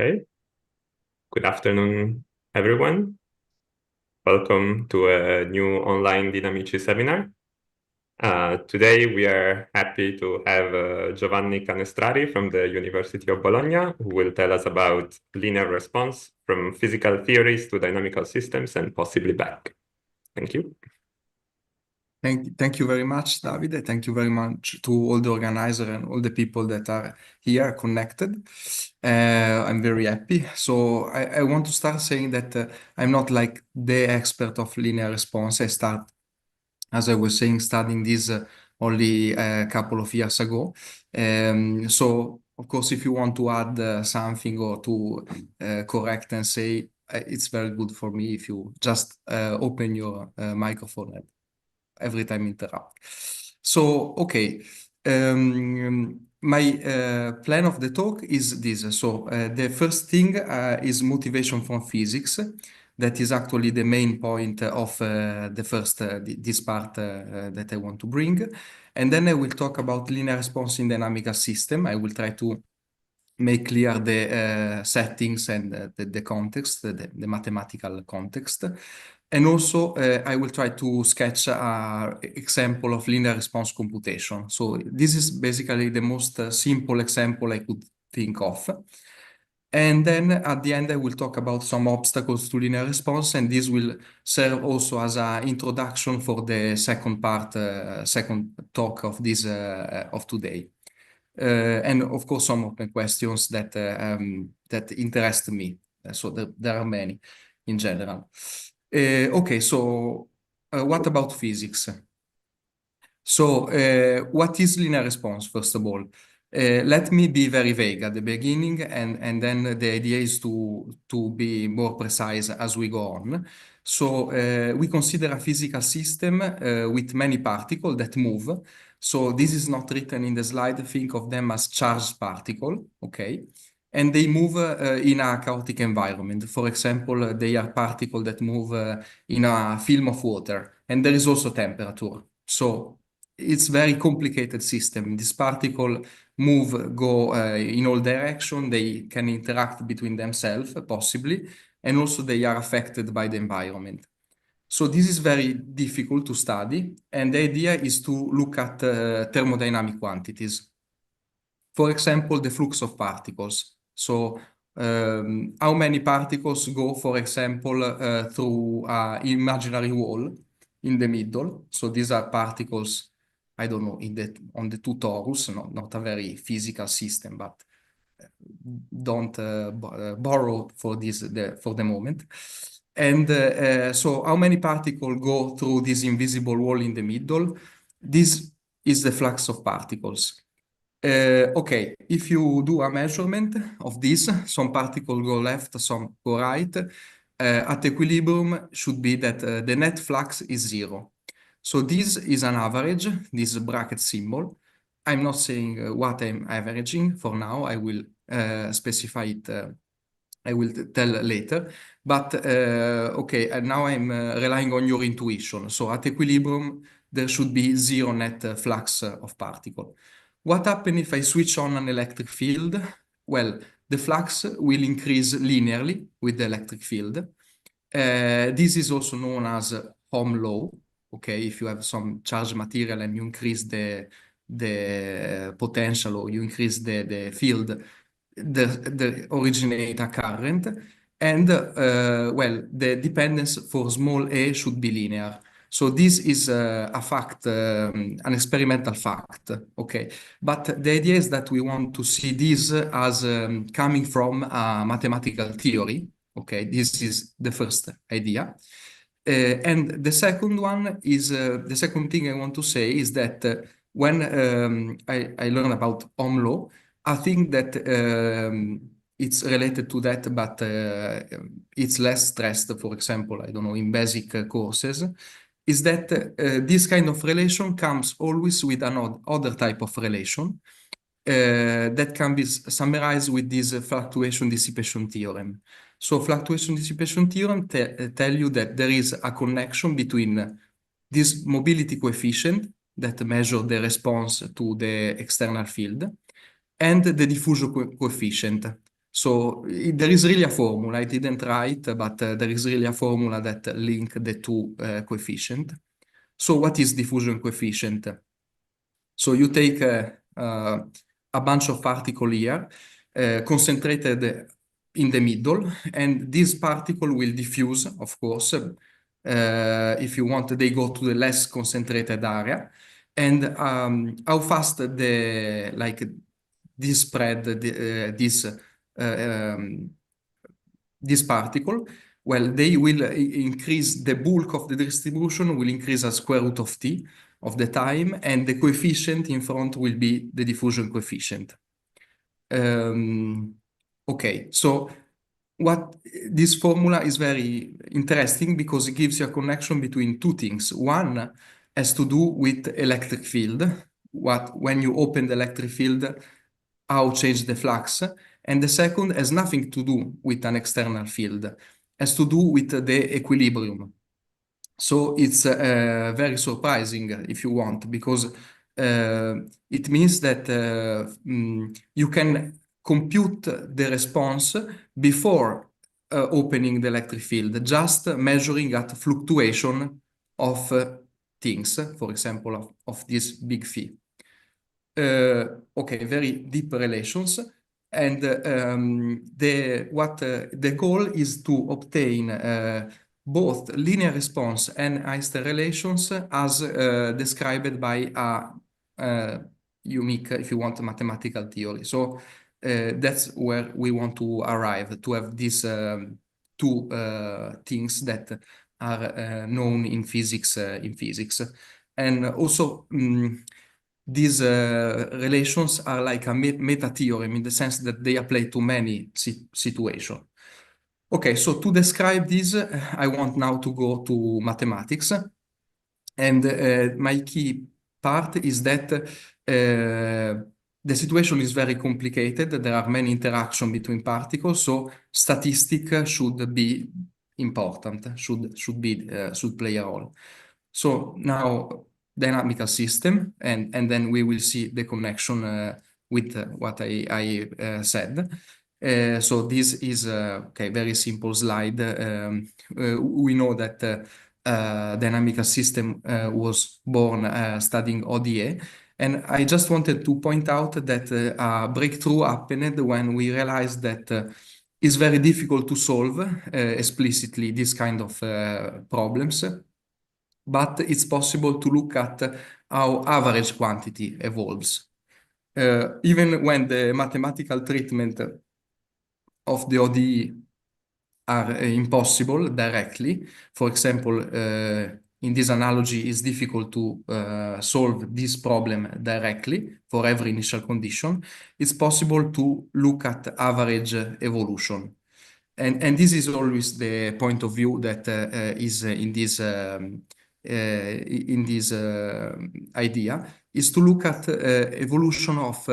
Okay. Good afternoon, everyone. Welcome to a new online DinAmicI seminar. Today we are happy to have Giovanni Canestrari from the University of Bologna, who will tell us about linear response from physical theories to dynamical systems and possibly back. Thank you. Thank you very much, Davide. Thank you very much to all the organizers and all the people that are here connected. I'm very happy. So I want to start saying that I'm not like the expert of linear response. I start, as I was saying, studying this only a couple of years ago. So, of course, if you want to add something or to correct and say, it's very good for me if you just open your microphone every time interrupt. So, okay, my plan of the talk is this. So the first thing is motivation from physics. That is actually the main point of the first, this part that I want to bring. And then I will talk about linear response in dynamical system. I will try to make clear the settings and the context, the mathematical context. And also, I will try to sketch an example of linear response computation. So this is basically the most simple example I could think of. And then at the end, I will talk about some obstacles to linear response, and this will serve also as an introduction for the second part, second talk of this of today. And of course, some of the questions that that interest me. So there are many in general. Okay, so what about physics? So what is linear response, first of all? Let me be very vague at the beginning, and then the idea is to be more precise as we go on. So we consider a physical system with many particles that move. So this is not written in the slide. Think of them as charged particles, okay? And they move in a chaotic environment. For example, they are particles that move in a film of water, and there is also temperature. So it's very complicated system. This particle move, go in all direction. They can interact between themselves, possibly, and also they are affected by the environment. So this is very difficult to study, and the idea is to look at thermodynamic quantities. For example, the flux of particles. So how many particles go, for example, through an imaginary wall in the middle. So these are particles, I don't know, on the two torus, not a very physical system, but don't borrow for this for the moment. And so how many particles go through this invisible wall in the middle? This is the flux of particles. Okay, if you do a measurement of this, some particles go left, some go right. At equilibrium should be that the net flux is zero. So this is an average, this bracket symbol. I'm not saying what I'm averaging for now. I will specify it. I will tell later. But okay, and now I'm relying on your intuition. So at equilibrium, there should be zero net flux of particle. What happens if I switch on an electric field? Well, the flux will increase linearly with the electric field. This is also known as Ohm law. Okay, if you have some charged material and you increase the potential or you increase the field, the originate a current. And well, the dependence for small a should be linear. So this is a fact, an experimental fact, okay? But the idea is that we want to see this as coming from a mathematical theory, okay? This is the first idea. And the second one is, the second thing I want to say is that when I learned about Ohm law, I think that it's related to that, but it's less stressed, for example, I don't know, in basic courses, is that this kind of relation comes always with another type of relation that can be summarized with this fluctuation dissipation theorem. So fluctuation dissipation theorem tell you that there is a connection between this mobility coefficient that measure the response to the external field and the diffusion coefficient. So there is really a formula. I didn't write, but there is really a formula that link the two coefficients. So what is diffusion coefficient? So you take a bunch of particles here, concentrated in the middle, and this particle will diffuse, of course. If you want, they go to the less concentrated area. And how fast this spread, this particle, well, they will increase the bulk of the distribution, will increase as square root of t of the time, and the coefficient in front will be the diffusion coefficient. Okay, so what this formula is very interesting because it gives you a connection between two things. One has to do with electric field. When you open the electric field, how change the flux. And the second has nothing to do with an external field, has to do with the equilibrium. So it's very surprising, if you want, because it means that you can compute the response before opening the electric field, just measuring at fluctuation of things, for example, of this big phi. Okay, very deep relations. And the goal is to obtain both linear response and Einstein relations as described by a unique, if you want, mathematical theory. So that's where we want to arrive, to have these two things that are known in physics. And also, these relations are like a meta-theorem in the sense that they apply to many situations. Okay, so to describe this, I want now to go to mathematics. And my key part is that the situation is very complicated. There are many interactions between particles, so statistics should be important, should play a role. So now dynamical system, and then we will see the connection with what I said. So this is okay, very simple slide. We know that dynamical system was born studying ODA, and I just wanted to point out that a breakthrough happened when we realized that it's very difficult to solve explicitly this kind of problems, but it's possible to look at how average quantity evolves. Even when the mathematical treatment of the ODE are impossible directly. For example, in this analogy, it's difficult to solve this problem directly for every initial condition. It's possible to look at average evolution. And this is always the point of view that is in this idea, is to look at evolution of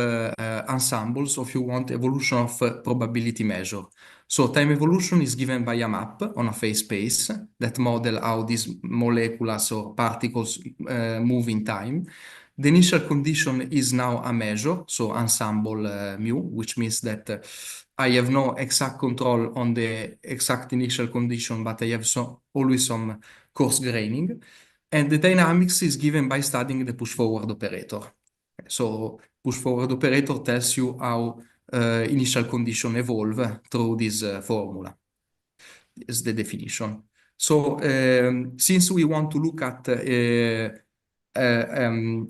ensembles, or if you want, evolution of probability measure. So time evolution is given by a map on a phase space that model how these molecules or particles move in time. The initial condition is now a measure, so ensemble mu, which means that I have no exact control on the exact initial condition, but I have always some coarse graining. And the dynamics is given by studying the push-forward operator. So push-forward operator tells you how initial condition evolve through this formula. Is the definition. So since we want to look at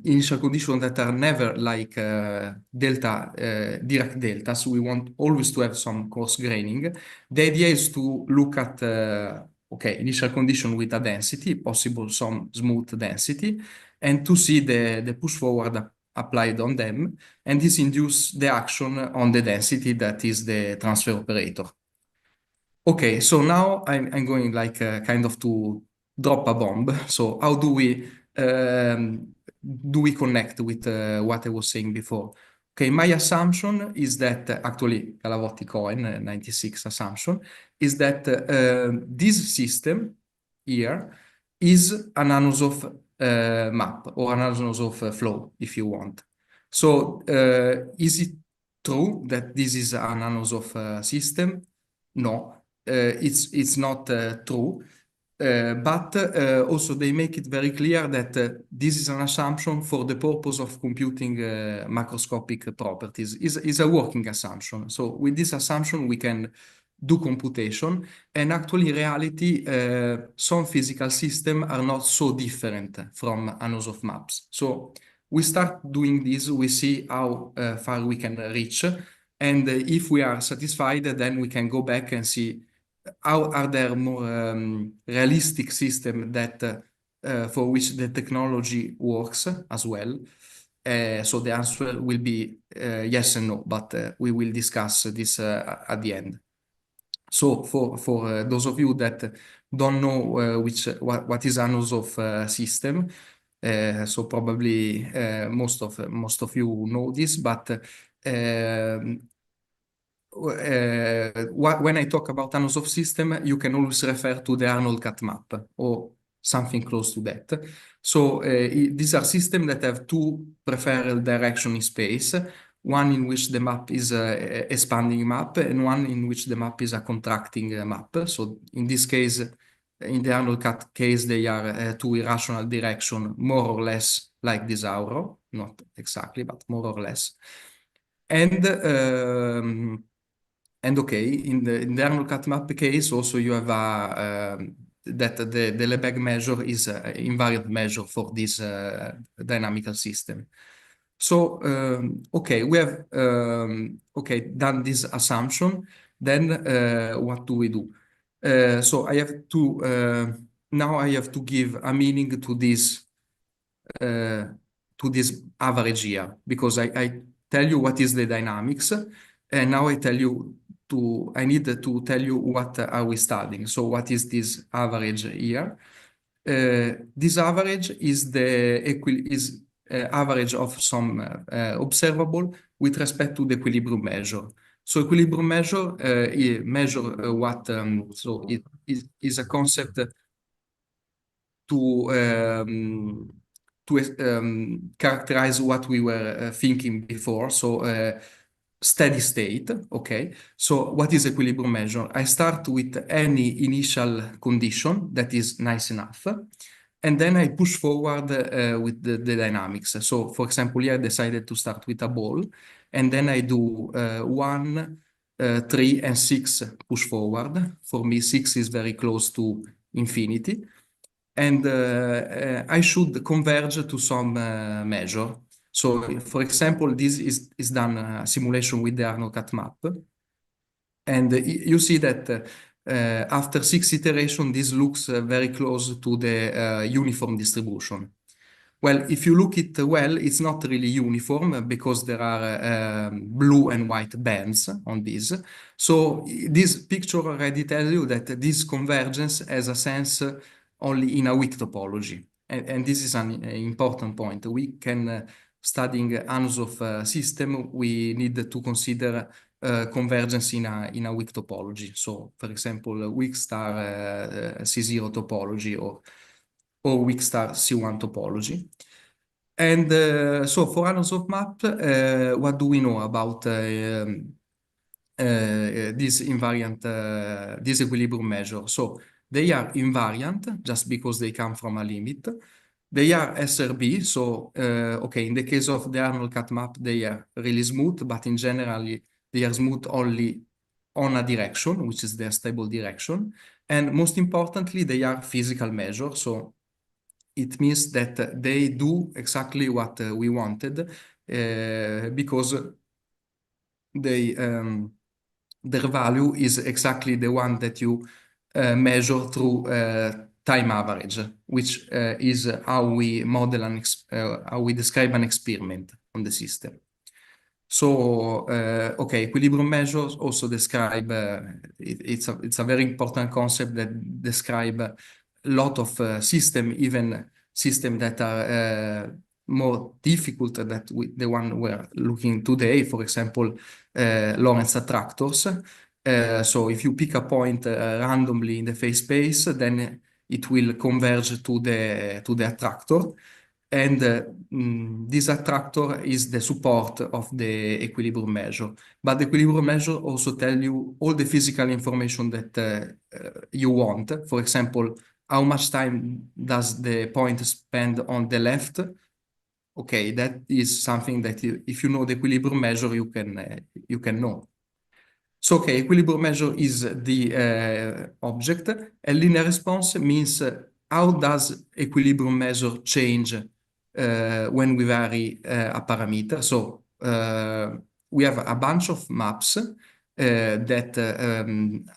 initial conditions that are never like delta, Dirac delta, so we want always to have some coarse graining. The idea is to look at okay, initial condition with a density, possible some smooth density, and to see the push forward applied on them, and this induce the action on the density that is the transfer operator. Okay, so now I'm going like kind of to drop a bomb. So how do we connect with what I was saying before? Okay, my assumption is that actually Galavotti-Cohen 96 assumption is that this system here is an Anosov map or an Anosov flow, if you want. So is it true that this is an Anosov system? No, it's not true. But also they make it very clear that this is an assumption for the purpose of computing macroscopic properties. Is a working assumption. So with this assumption, we can do computation. And actually, in reality, some physical systems are not so different from Anosov maps. So we start doing this, we see how far we can reach. And if we are satisfied, then we can go back and see how are there more realistic systems that for which the technology works as well. So the answer will be yes and no, but we will discuss this at the end. So for those of you that don't know what is Anosov system, so probably most of you know this, but when I talk about Anosov system, you can always refer to the Arnold cat map or something close to that. So these are systems that have two preferred direction in space, one in which the map is a expanding map and one in which the map is a contracting map. So in this case, in the Arnold cat case, they are two irrational direction, more or less like this arrow, not exactly, but more or less. And okay, in the Arnold cat map case, also you have that the Lebesgue measure is an invariant measure for this dynamical system. So okay, we have done this assumption. Then what do we do? So I have to now I have to give a meaning to this average here, because I tell you what is the dynamics, and now I need to tell you what are we studying. So what is this average here? This average is the average of some observable with respect to the equilibrium measure. So equilibrium measure measure what so it is a concept to characterize what we were thinking before. So steady state, okay? So what is equilibrium measure? I start with any initial condition that is nice enough, and then I push forward with the dynamics. So for example, here I decided to start with a ball, and then I do 1, 3, and 6 push forward. For me, 6 is very close to infinity. And I should converge to some measure. So, for example, this is done simulation with the Arnold cat map. And you see that after 6 iterations, this looks very close to the uniform distribution. Well, if you look it well, it's not really uniform because there are blue and white bands on this. So this picture already tells you that this convergence has a sense only in a weak topology. And this is an important point. We can, studying Anosov system, we need to consider convergence in a weak topology. So, for example, weak star C0 topology or weak star C1 topology. And so for Anosov map, what do we know about this invariant, this equilibrium measure? So they are invariant just because they come from a limit. They are SRB, so okay, in the case of the Arnold cat map, they are really smooth, but in general, they are smooth only on a direction, which is their stable direction. And most importantly, they are physical measures, so it means that they do exactly what we wanted because their value is exactly the one that you measure through time average, which is how we model how we describe an experiment on the system. So, okay, equilibrium measures also describe, it's a very important concept that describe a lot of system, even system that are more difficult than the one we're looking today, for example, Lorentz attractors. So if you pick a point randomly in the phase space, then it will converge to the attractor. And this attractor is the support of the equilibrium measure. But the equilibrium measure also tell you all the physical information that you want. For example, how much time does the point spend on the left? Okay, that is something that if you know the equilibrium measure, you can know. So, okay, equilibrium measure is the object. A linear response means how does equilibrium measure change when we vary a parameter. So we have a bunch of maps that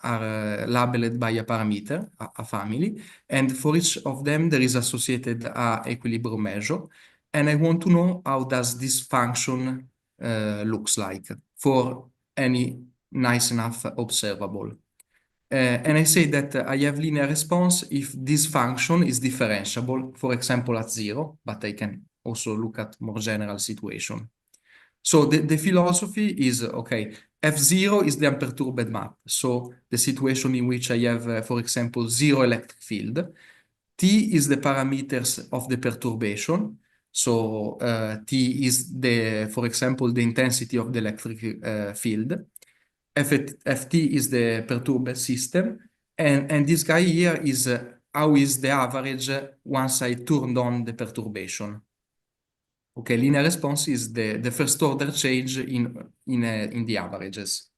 are labeled by a parameter, a family, and for each of them there is associated a equilibrium measure. And I want to know how does this function looks like for any nice enough observable. And I say that I have linear response if this function is differentiable, for example, at 0, but I can also look at more general situation. So the philosophy is, okay, F0 is the unperturbed map. So the situation in which I have, for example, 0 electric field. T is the parameters of the perturbation. So T is for example, the intensity of the electric field. Ft is the perturbed system. And this guy here is how is the average once I turned on the perturbation. Okay, linear response is the first order change in the averages.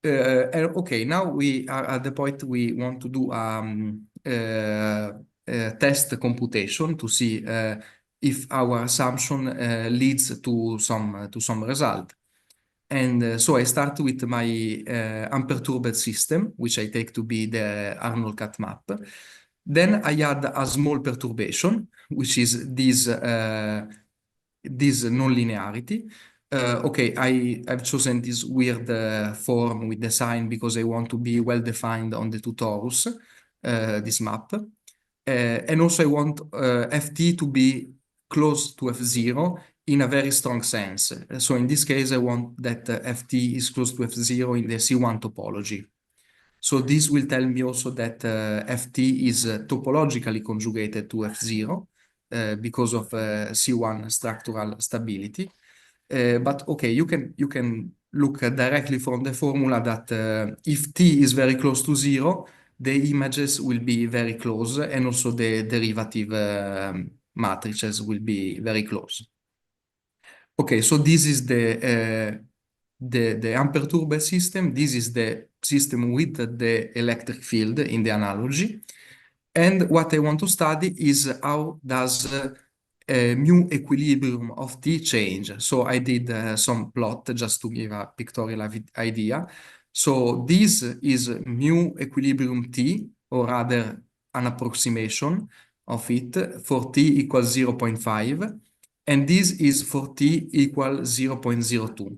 Okay, now we are at the point we want to do test computation to see if our assumption leads to some result. And so I start with my unperturbed system, which I take to be the Arnold cut map. Then I add a small perturbation, which is this non-linearity. Okay, I've chosen this weird form with the sign because I want to be well defined on the two torus, this map. And also I want Ft to be close to F0 in a very strong sense. So in this case, I want that Ft is close to F0 in the C1 topology. So this will tell me also that Ft is topologically conjugated to F0 because of C1 structural stability. But okay, you can look directly from the formula that if T is very close to 0, the images will be very close, and also the derivative matrices will be very close. Okay, so this is the unperturbed system. This is the system with the electric field in the analogy. And what I want to study is how does mu equilibrium of T change. So I did some plot just to give a pictorial idea. So this is mu equilibrium T, or rather an approximation of it for T equals 0.5. And this is for T equal 0.02.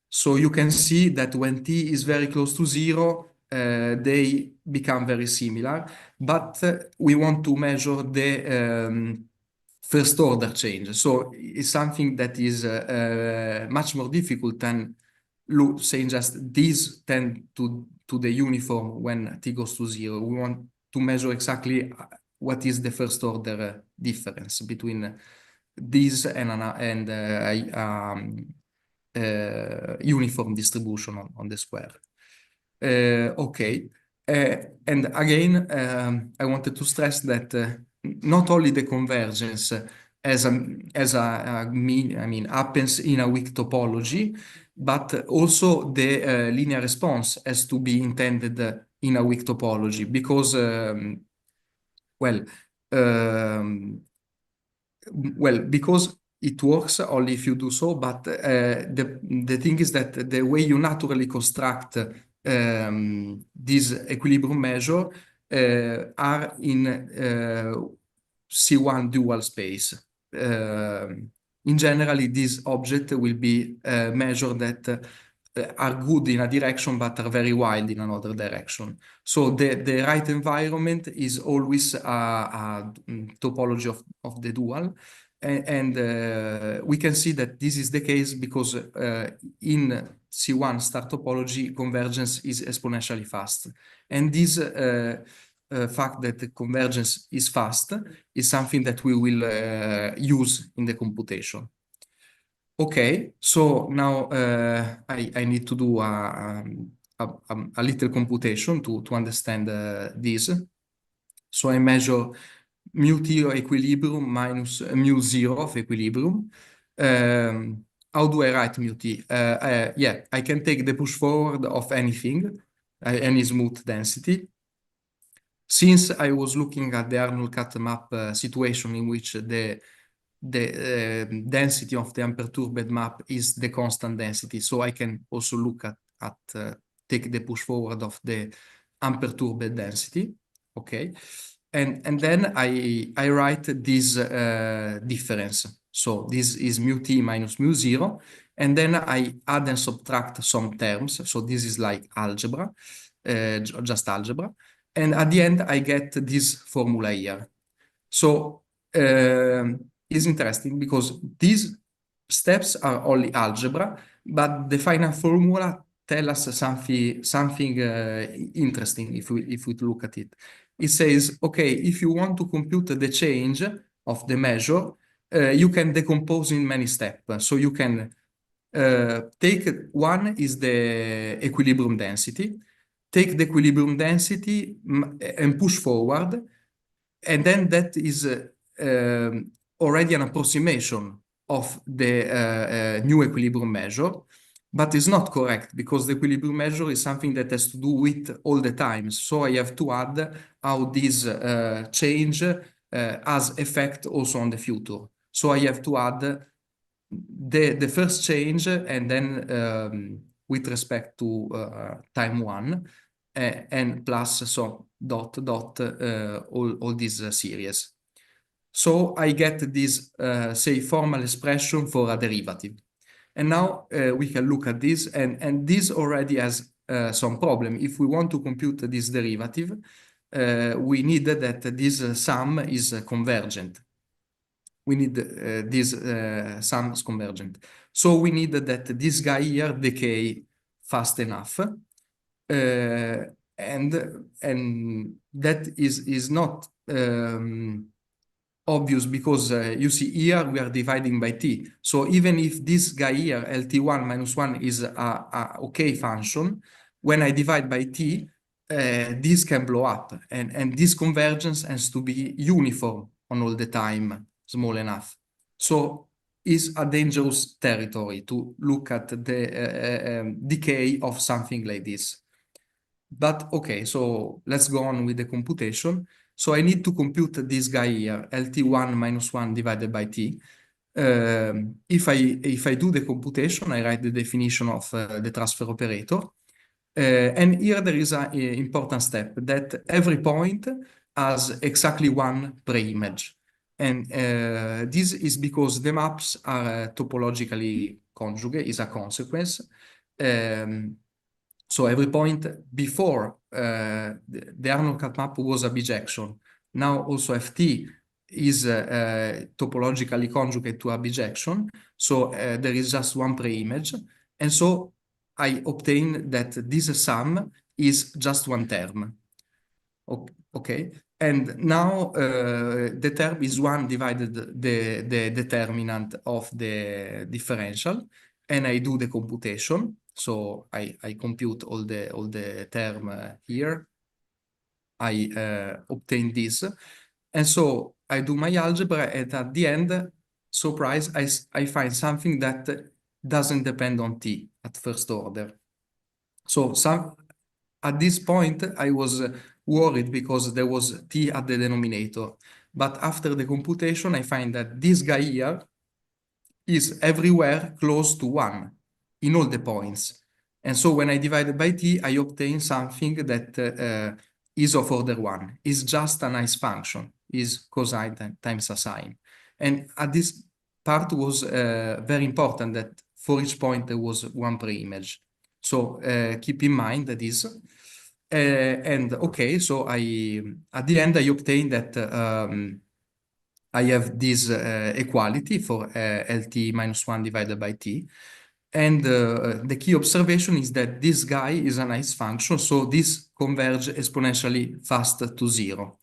So you can see that when T is very close to 0, they become very similar, but we want to measure the first order change. So it's something that is much more difficult than saying just these tend to the uniform when T goes to 0. We want to measure exactly what is the first order difference between these and uniform distribution on the square. Okay. And again, I wanted to stress that not only the convergence as a mean, I mean, happens in a weak topology, but also the linear response has to be intended in a weak topology because, because it works only if you do so, but the thing is that the way you naturally construct this equilibrium measure are in C1 dual space. In general, this object will be measured that are good in a direction but are very wild in another direction. So the right environment is always a topology of the dual. And we can see that this is the case because in C1 star topology, convergence is exponentially fast. And this fact that the convergence is fast is something that we will use in the computation. Okay, so now I need to do a little computation to understand this. So I measure mu t of equilibrium minus mu zero of equilibrium. How do I write mu t? Yeah, I can take the push forward of anything, any smooth density. Since I was looking at the Arnold cut map situation in which the density of the unperturbed map is the constant density, so I can also look at take the push forward of the unperturbed density. Okay, and then I write this difference. So this is mu t minus mu zero, and then I add and subtract some terms. So this is like algebra, just algebra. And at the end, I get this formula here. So it's interesting because these steps are only algebra, but the final formula tell us something interesting if we look at it. It says, okay, if you want to compute the change of the measure, you can decompose in many steps. So you can take one is the equilibrium density, take the equilibrium density and push forward, and then that is already an approximation of the new equilibrium measure, but it's not correct because the equilibrium measure is something that has to do with all the times. So I have to add how this change has effect also on the future. So I have to add the first change and then with respect to time one and plus so dot all these series. So I get this say formal expression for a derivative. And now we can look at this, and this already has some problem. If we want to compute this derivative, we need that this sum is convergent. We need this sum is convergent. So we need that this guy here decay fast enough. And that is not obvious because you see here we are dividing by t. So even if this guy here, LT1 minus 1, is a okay function, when I divide by t, this can blow up. And this convergence has to be uniform on all the time, small enough. So it's a dangerous territory to look at the decay of something like this. But okay, so let's go on with the computation. So I need to compute this guy here, LT1 minus 1 divided by t. If I do the computation, I write the definition of the transfer operator. And here there is an important step that every point has exactly one preimage. And this is because the maps are topologically conjugate, is a consequence. So every point before the Arnold cut map was a bijection. Now also Ft is topologically conjugate to a bijection. So there is just one preimage. And so I obtain that this sum is just one term. Okay. And now the term is 1 divided the determinant of the differential. And I do the computation. So I compute all the term here. I obtain this. And so I do my algebra, and at the end, surprise, I find something that doesn't depend on t at first order. So at this point, I was worried because there was t at the denominator. But after the computation, I find that this guy here is everywhere close to 1 in all the points. And so when I divide by t, I obtain something that is of order 1. It's just a nice function, is cosine times a sine. And at this part was very important that for each point there was one preimage. So keep in mind that is. And okay, so at the end I obtain that I have this equality for LT minus 1 divided by t. And the key observation is that this guy is a nice function, so this converges exponentially fast to zero.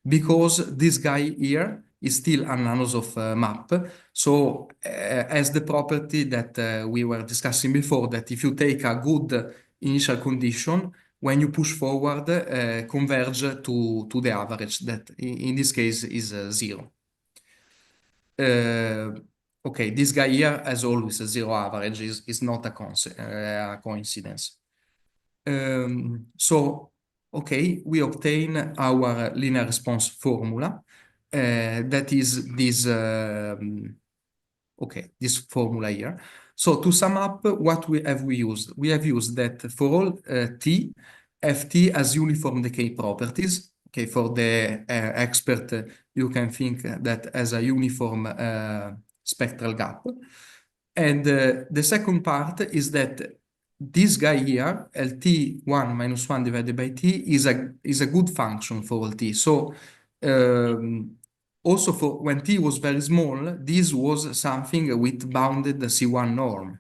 Because this guy here is still an Anosov map, so has the property that we were discussing before, that if you take a good initial condition, when you push forward, converge to the average, that in this case is zero. Okay, this guy here has always a zero average, is not a coincidence. So, okay, we obtain our linear response formula. That is this, okay, this formula here. So to sum up, what we used? We have used that for all t, ft has uniform decay properties. Okay, for the expert, you can think that as a uniform spectral gap. And the second part is that this guy here, Lt1 minus 1 divided by t, is a good function for all t. So also for when t was very small, this was something with bounded C1 norm.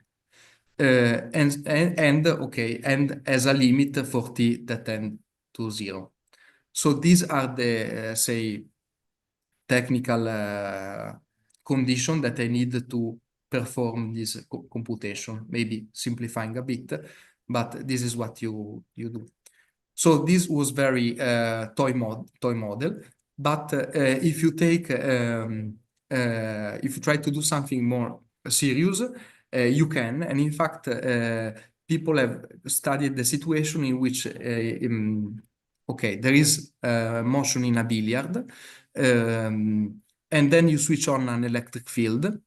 And as a limit for t that tend to zero. So these are the, say, technical condition that I need to perform this computation, maybe simplifying a bit, but this is what you do. So this was very toy model, but if you take, if you try to do something more serious, you can, and in fact, people have studied the situation in which, okay, there is motion in a billiard, and then you switch on an electric field,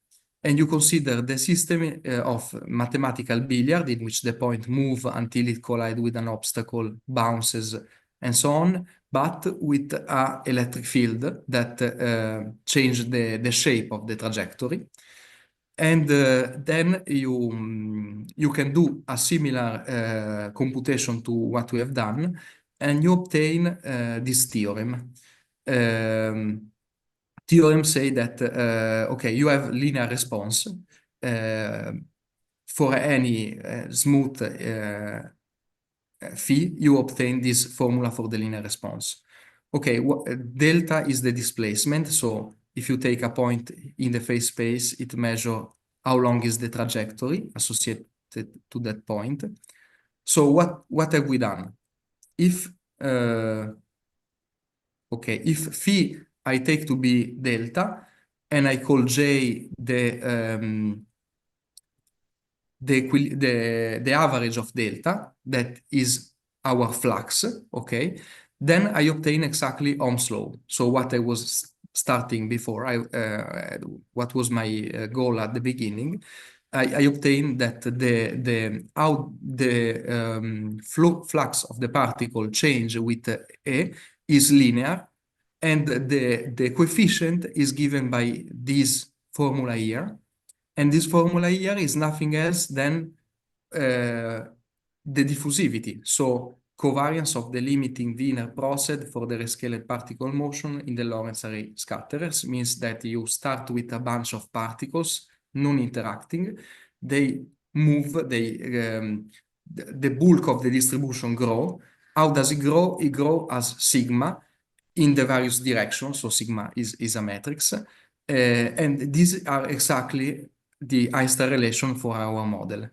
and you consider the system of mathematical billiard in which the point move until it collides with an obstacle, bounces, and so on, but with an electric field that change the shape of the trajectory. And then you can do a similar computation to what we have done, and you obtain this theorem. Theorem say that, okay, you have linear response for any smooth phi, you obtain this formula for the linear response. Okay, delta is the displacement. So if you take a point in the phase space, it measures how long is the trajectory associated to that point. So what have we done? If okay, if phi I take to be delta, and I call J the average of delta, that is our flux, okay? Then I obtain exactly Ohm's law. So what I was starting before, what was my goal at the beginning, I obtained that how the flux of the particle change with A is linear, and the coefficient is given by this formula here. And this formula here is nothing else than the diffusivity. So covariance of the limiting Wiener process for the rescaled particle motion in the Lorentz array scatterers means that you start with a bunch of particles non-interacting. They move, the bulk of the distribution grow. How does it grow? It grows as sigma in the various directions. So sigma is a matrix. And these are exactly the Einstein relation for our model.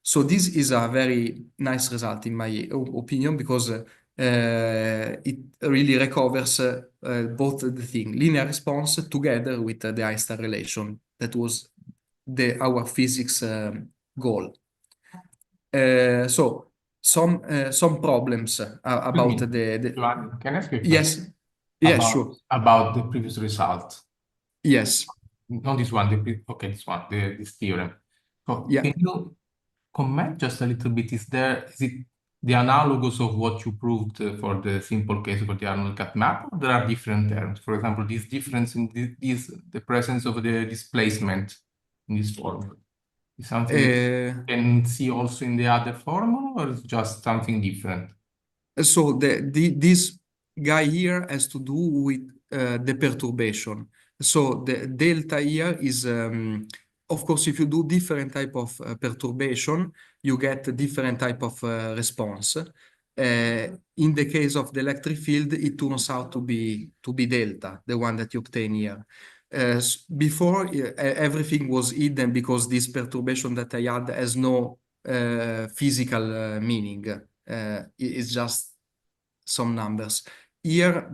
So this is a very nice result in my opinion, because it really recovers both the thing, linear response together with the Einstein relation. That was our physics goal. So some problems about Giovanni, can I ask you a question? Yes. Yeah, sure. About the previous result? Yes. Not this one, this one, this theorem. So Yeah. can you comment just a little bit? Is it the analogous of what you proved for the simple case for the Arnold cut map, or there are different terms? For example, this difference in the presence of the displacement in this formula is something you can see also in the other formula, or is just something different? So this guy here has to do with the perturbation. So the delta here is of course, if you do different type of perturbation, you get a different type of response. In the case of the electric field, it turns out to be delta, the one that you obtain here. Before, everything was hidden because this perturbation that I had has no physical meaning. It's just some numbers. Here,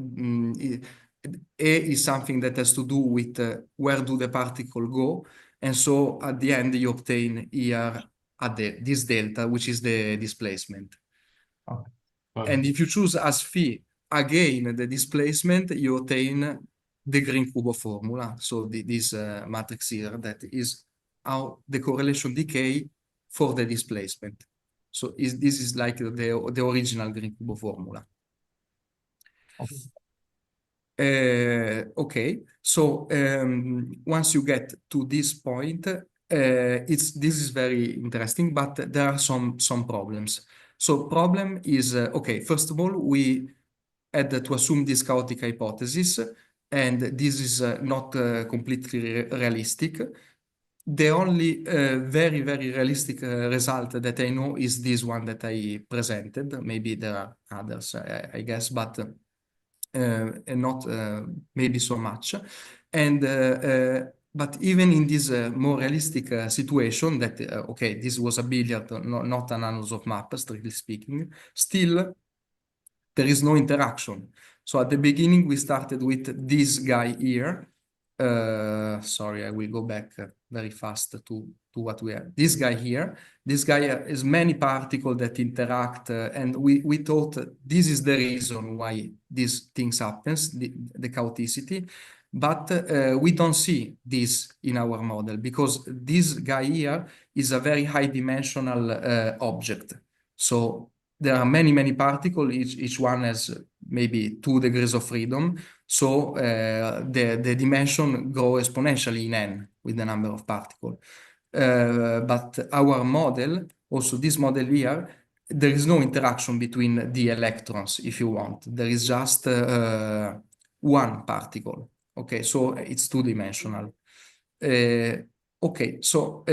A is something that has to do with where do the particle go, and so at the end you obtain here this delta, which is the displacement. Okay. And if you choose as phi again the displacement, you obtain the Green-Kubo formula. So this matrix here, that is how the correlation decay for the displacement. So this is like the original Green-Kubo formula. Okay, so once you get to this point, this is very interesting, but there are some problems. So problem is, okay, first of all, we had to assume this chaotic hypothesis, and this is not completely realistic. The only very, very realistic result that I know is this one that I presented. Maybe there are others, I guess, but and not maybe so much. And but even in this more realistic situation that, okay, this was a billiard, not an Anosov map, strictly speaking, still there is no interaction. So at the beginning, we started with this guy here. Sorry, I will go back very fast to what we have. This guy here. This guy has many particles that interact, and we thought this is the reason why these things happens, the chaoticity. But we don't see this in our model because this guy here is a very high dimensional object. So there are many, many particles. Each one has maybe 2 degrees of freedom. So the dimension grow exponentially in n with the number of particles. But our model, also this model here, there is no interaction between the electrons, if you want. There is just one particle. Okay, so it's 2-dimensional. Okay, so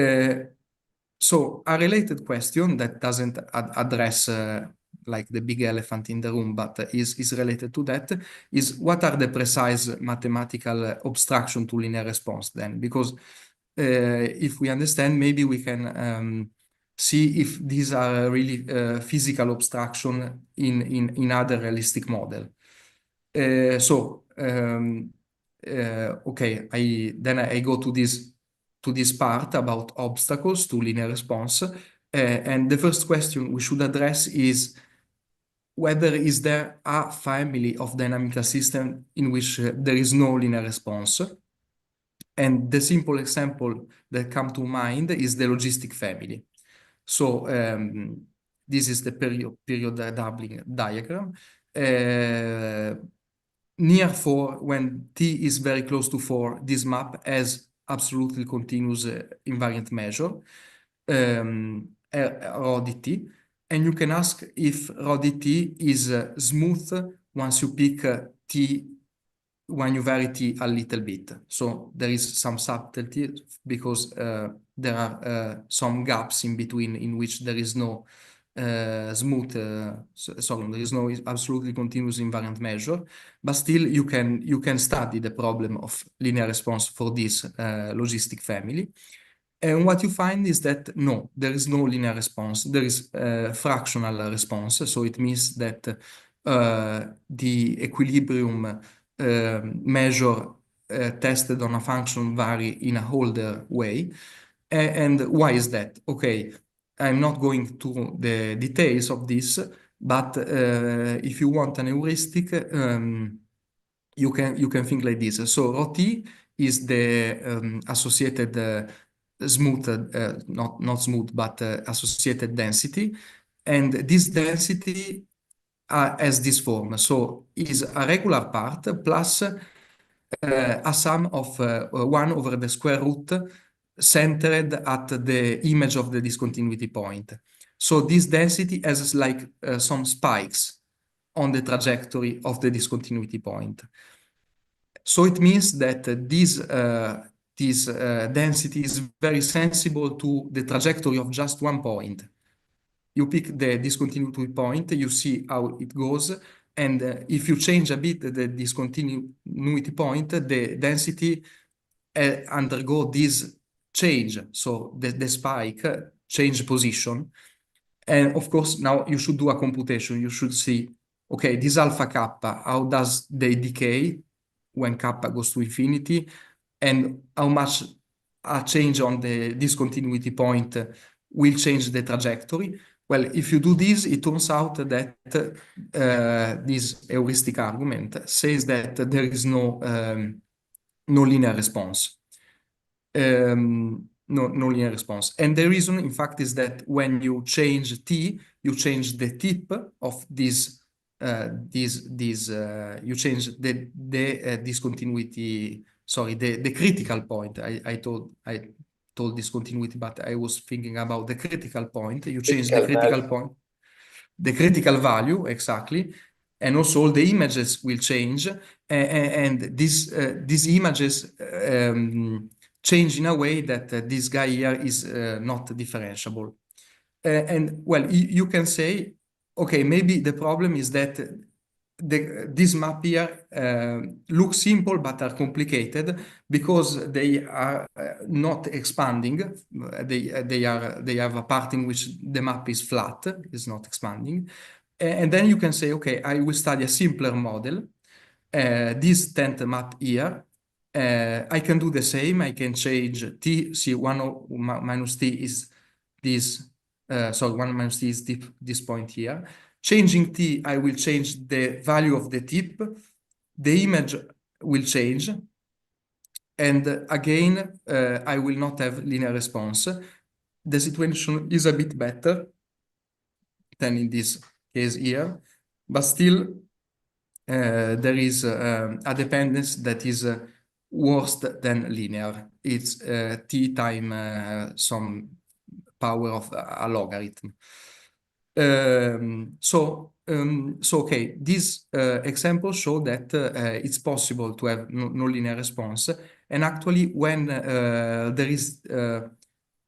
a related question that doesn't address like the big elephant in the room, but is related to that, is what are the precise mathematical obstruction to linear response then? Because if we understand, maybe we can see if these are really physical obstruction in other realistic model. Okay, I go to this part about obstacles to linear response, and the first question we should address is whether is there a family of dynamical system in which there is no linear response. And the simple example that come to mind is the logistic family. So this is the period doubling diagram. Near 4, when t is very close to 4, this map has absolutely continuous invariant measure, rho dt. And you can ask if rho dt is smooth once you pick t when you vary t a little bit. So there is some subtlety because there are some gaps in between in which there is no smooth, sorry, there is no absolutely continuous invariant measure, but still you can study the problem of linear response for this logistic family. And what you find is that no, there is no linear response. There is fractional response. So it means that the equilibrium measure tested on a function vary in a older way. And why is that? Okay, I'm not going to the details of this, but if you want an heuristic, you can think like this. So rho t is the associated smooth, not smooth, but associated density, and this density has this form. So is a regular part plus a sum of 1 over the square root centered at the image of the discontinuity point. So this density has like some spikes on the trajectory of the discontinuity point. So it means that this this density is very sensible to the trajectory of just one point. You pick the discontinuity point, you see how it goes, and if you change a bit the discontinuity point, the density undergo this change, so the spike change position. And of course, now you should do a computation. You should see, okay, this alpha kappa, how does they decay when kappa goes to infinity, and how much a change on the discontinuity point will change the trajectory. Well, if you do this, it turns out that this heuristic argument says that there is no linear response. No linear response. And the reason, in fact, is that when you change t, you change the tip of this, you change the discontinuity, sorry, the critical point. I told discontinuity, but I was thinking about the critical point. You change the critical point, the critical value, exactly. And also all the images will change. And these images change in a way that this guy here is not differentiable. And well, you can say, okay, maybe the problem is that this map here looks simple but are complicated because they are not expanding. They have a part in which the map is flat, is not expanding. And then you can say, okay, I will study a simpler model, this tent map here. I can do the same. I can change t. See, 1 minus t is this. Sorry, 1 minus t is this point here. Changing t, I will change the value of the tip. The image will change. And again, I will not have linear response. The situation is a bit better than in this case here, but still there is a dependence that is worse than linear. It's t times some power of a logarithm. So okay, this example show that it's possible to have no linear response. And actually, when there is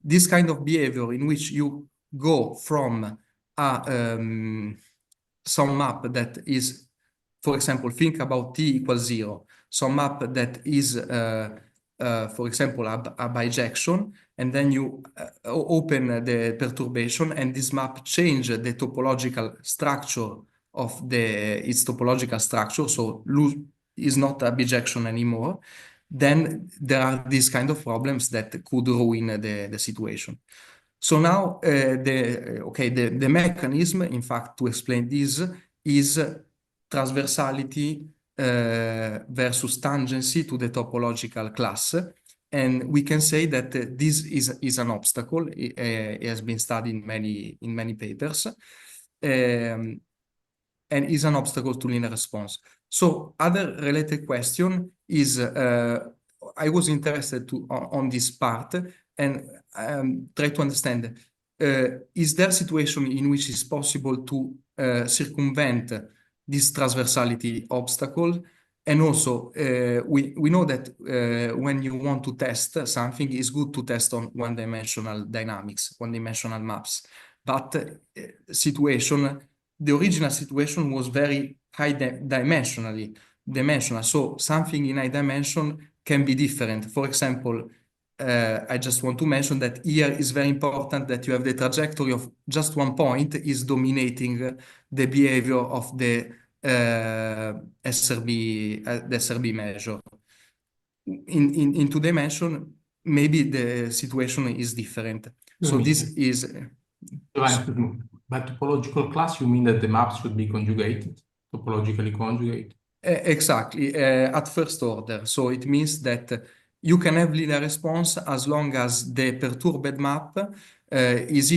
this kind of behavior in which you go from a some map that is, for example, think about t equals 0, some map that is, for example, a bijection, and then you open the perturbation, and this map change the topological structure of its topological structure, so is not a bijection anymore. Then there are these kind of problems that could ruin the situation. So now the mechanism, in fact, to explain this is transversality versus tangency to the topological class. And we can say that this is an obstacle. It has been studied in many papers, and is an obstacle to linear response. So other related question is, I was interested on this part and try to understand, is there a situation in which it's possible to circumvent this transversality obstacle? And also, we know that when you want to test something, it's good to test on one-dimensional dynamics, one-dimensional maps. But the original situation was very high dimensional. So something in high dimension can be different. For example, I just want to mention that here is very important that you have the trajectory of just one point is dominating the behavior of the SRB measure. In two dimension, maybe the situation is different. So this is. By topological class, you mean that the maps should be conjugated, topologically conjugate? Exactly, at first order. So it means that you can have linear response as long as the perturbed map is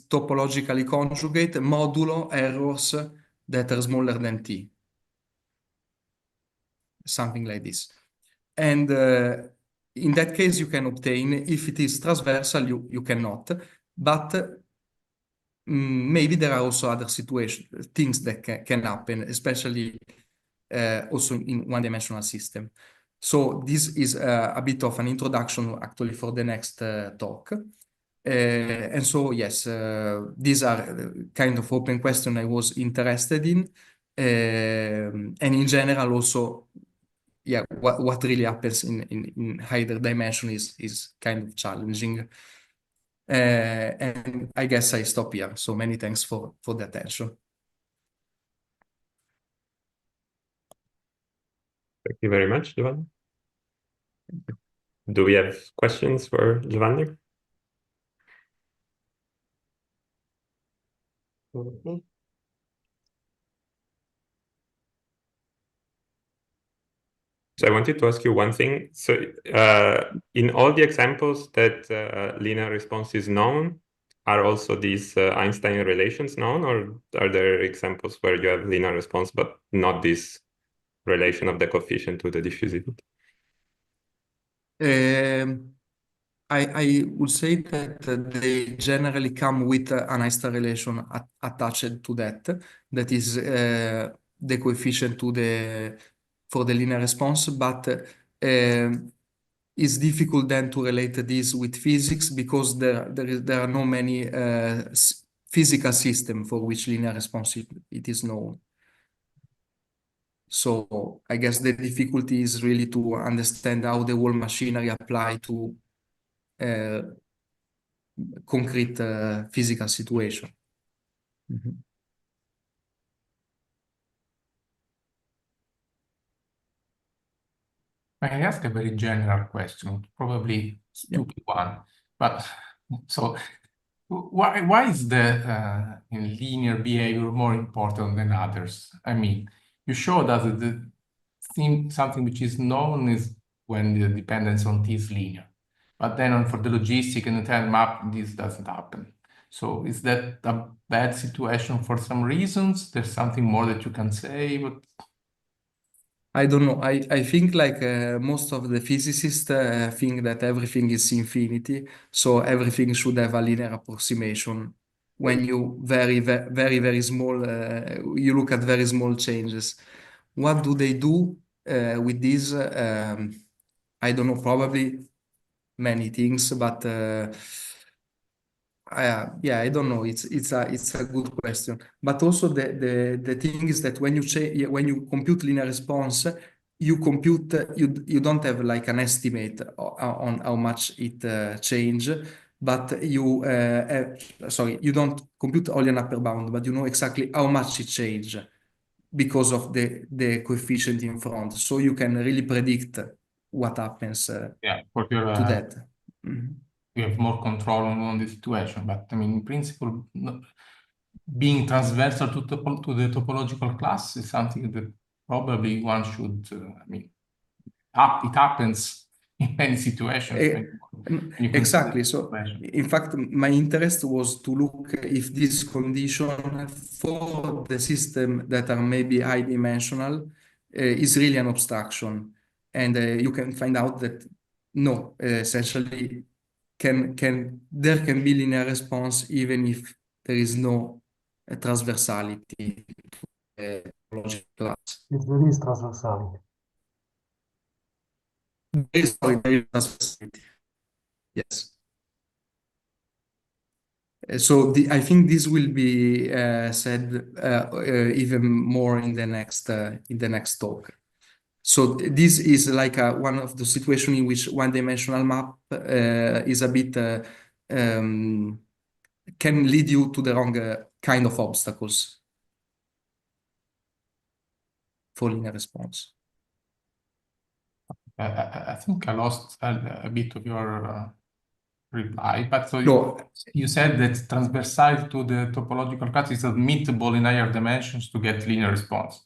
topologically conjugate modulo errors that are smaller than t. Something like this. And in that case, you can obtain, if it is transversal, you cannot. But maybe there are also other things that can happen, especially also in one-dimensional system. So this is a bit of an introduction actually for the next talk. And so, yes, these are kind of open questions I was interested in. And in general also, yeah, what really happens in higher dimension is kind of challenging. And I guess I stop here. So many thanks for the attention. Thank you very much, Giovanni. Do we have questions for Giovanni? Mhm. So I wanted to ask you one thing. So in all the examples that linear response is known, are also these Einstein relations known, or are there examples where you have linear response but not this relation of the coefficient to the diffusivity? I would say that they generally come with an Einstein relation attached to that. That is the coefficient for the linear response, but it's difficult then to relate this with physics because there are no many physical system for which linear response it is known. So I guess the difficulty is really to understand how the whole machinery apply to concrete physical situation. Mm-hmm. I ask a very general question, probably stupid one, but so why is the linear behavior more important than others? I mean, you showed us that the thing, something which is known is when the dependence on T is linear, but then for the logistic and the time map, this doesn't happen. So is that a bad situation for some reasons? There's something more that you can say, but I don't know. I think like most of the physicists think that everything is infinity, so everything should have a linear approximation. When you very small, you look at very small changes. What do they do with this? I don't know. Probably many things, but yeah, I don't know. It's a good question. But also the thing is that when you compute linear response, you don't have like an estimate on how much it change, but you don't compute only an upper bound, but you know exactly how much it change because of the coefficient in front. So you can really predict what happens yeah, for your to that. Mhm. you have more control on the situation. But I mean, in principle, being transversal to the topological class is something that probably one should, I mean, it happens in many situations. When you consider Exactly. the So, situation. in fact, my interest was to look if this condition for the system that are maybe high dimensional is really an abstraction, and you can find out that no, essentially, there can be linear response even if there is no transversality logic class. If there is transversality. There is transversality. Yes. So I think this will be said even more in the next talk. So this is like one of the situations in which one-dimensional map is a bit can lead you to the wrong kind of obstacles for linear response. I think I lost a bit of your reply, but so No, you said that transversal to the topological class is admissible in higher dimensions to get linear response.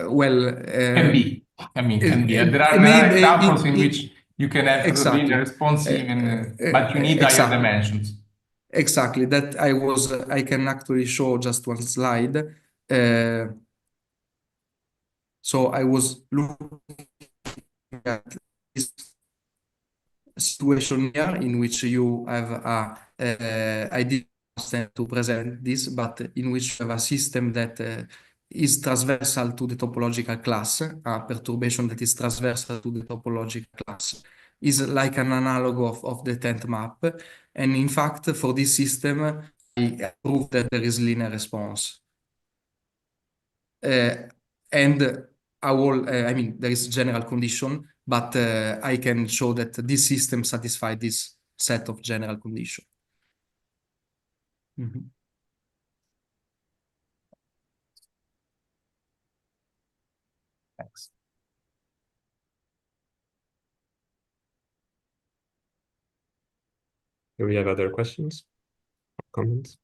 well, Can be. I mean, can be. There are maybe examples in which you can have exactly. linear response even, but you need higher Exactly. dimensions. Exactly. That I can actually show just one slide. So I was looking at this situation here in which you have I didn't understand to present this, but in which you have a system that is transversal to the topological class, a perturbation that is transversal to the topological class, is like an analog of the tent map. And in fact, for this system, I prove that there is linear response. And I mean, there is general condition, but I can show that this system satisfies this set of general condition. Thanks. Do we have other questions or comments?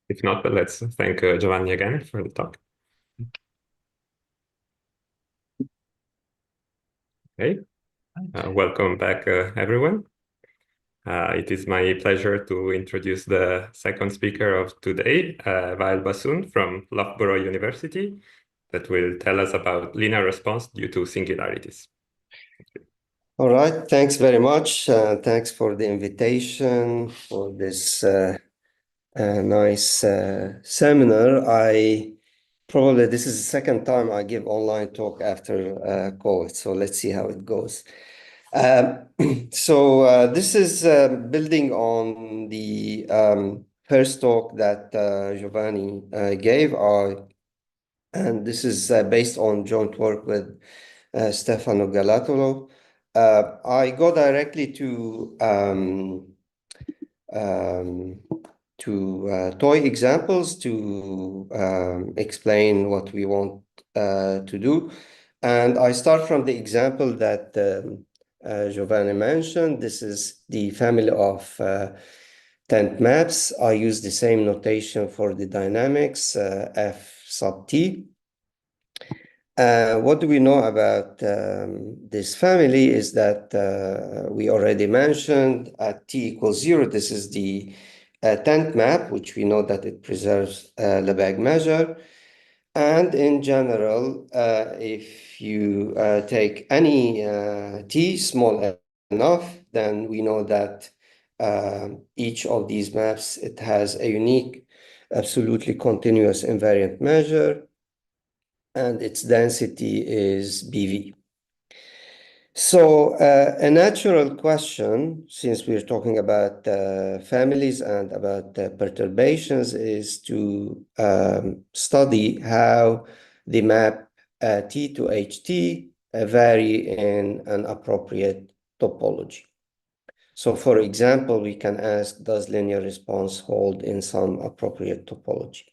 If not, but let's thank Giovanni again for the talk. Okay, welcome back, everyone. It is my pleasure to introduce the second speaker of today, Wael Bahsoun from Loughborough University, that will tell us about linear response due to singularities. All right, thanks very much. Thanks for the invitation for this nice seminar. Probably this is the second time I give online talk after COVID, so let's see how it goes. This is building on the first talk that Giovanni gave, and this is based on joint work with Stefano Galatolo. I go directly to toy examples to explain what we want to do. And I start from the example that Giovanni mentioned. This is the family of tent maps. I use the same notation for the dynamics, F sub t. What do we know about this family is that we already mentioned at t equals 0, this is the tent map, which we know that it preserves Lebesgue measure. And in general, if you take any t small enough, then we know that each of these maps, it has a unique, absolutely continuous invariant measure, and its density is BV. So a natural question, since we're talking about families and about perturbations, is to study how the map T to HT vary in an appropriate topology. So for example, we can ask, does linear response hold in some appropriate topology?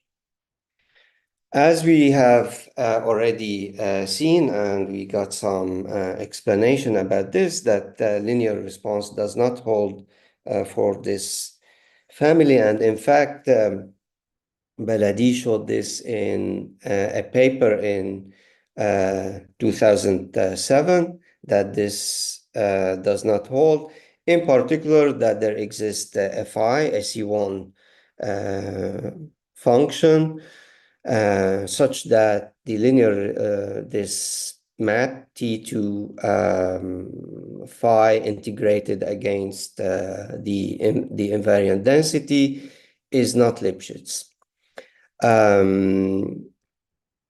As we have already seen, and we got some explanation about this, that linear response does not hold for this family. And in fact, Baladi showed this in a paper in 2007, that this does not hold. In particular, that there exists a phi, a C1 function, such that the linear, this map T to phi integrated against the invariant density is not Lipschitz.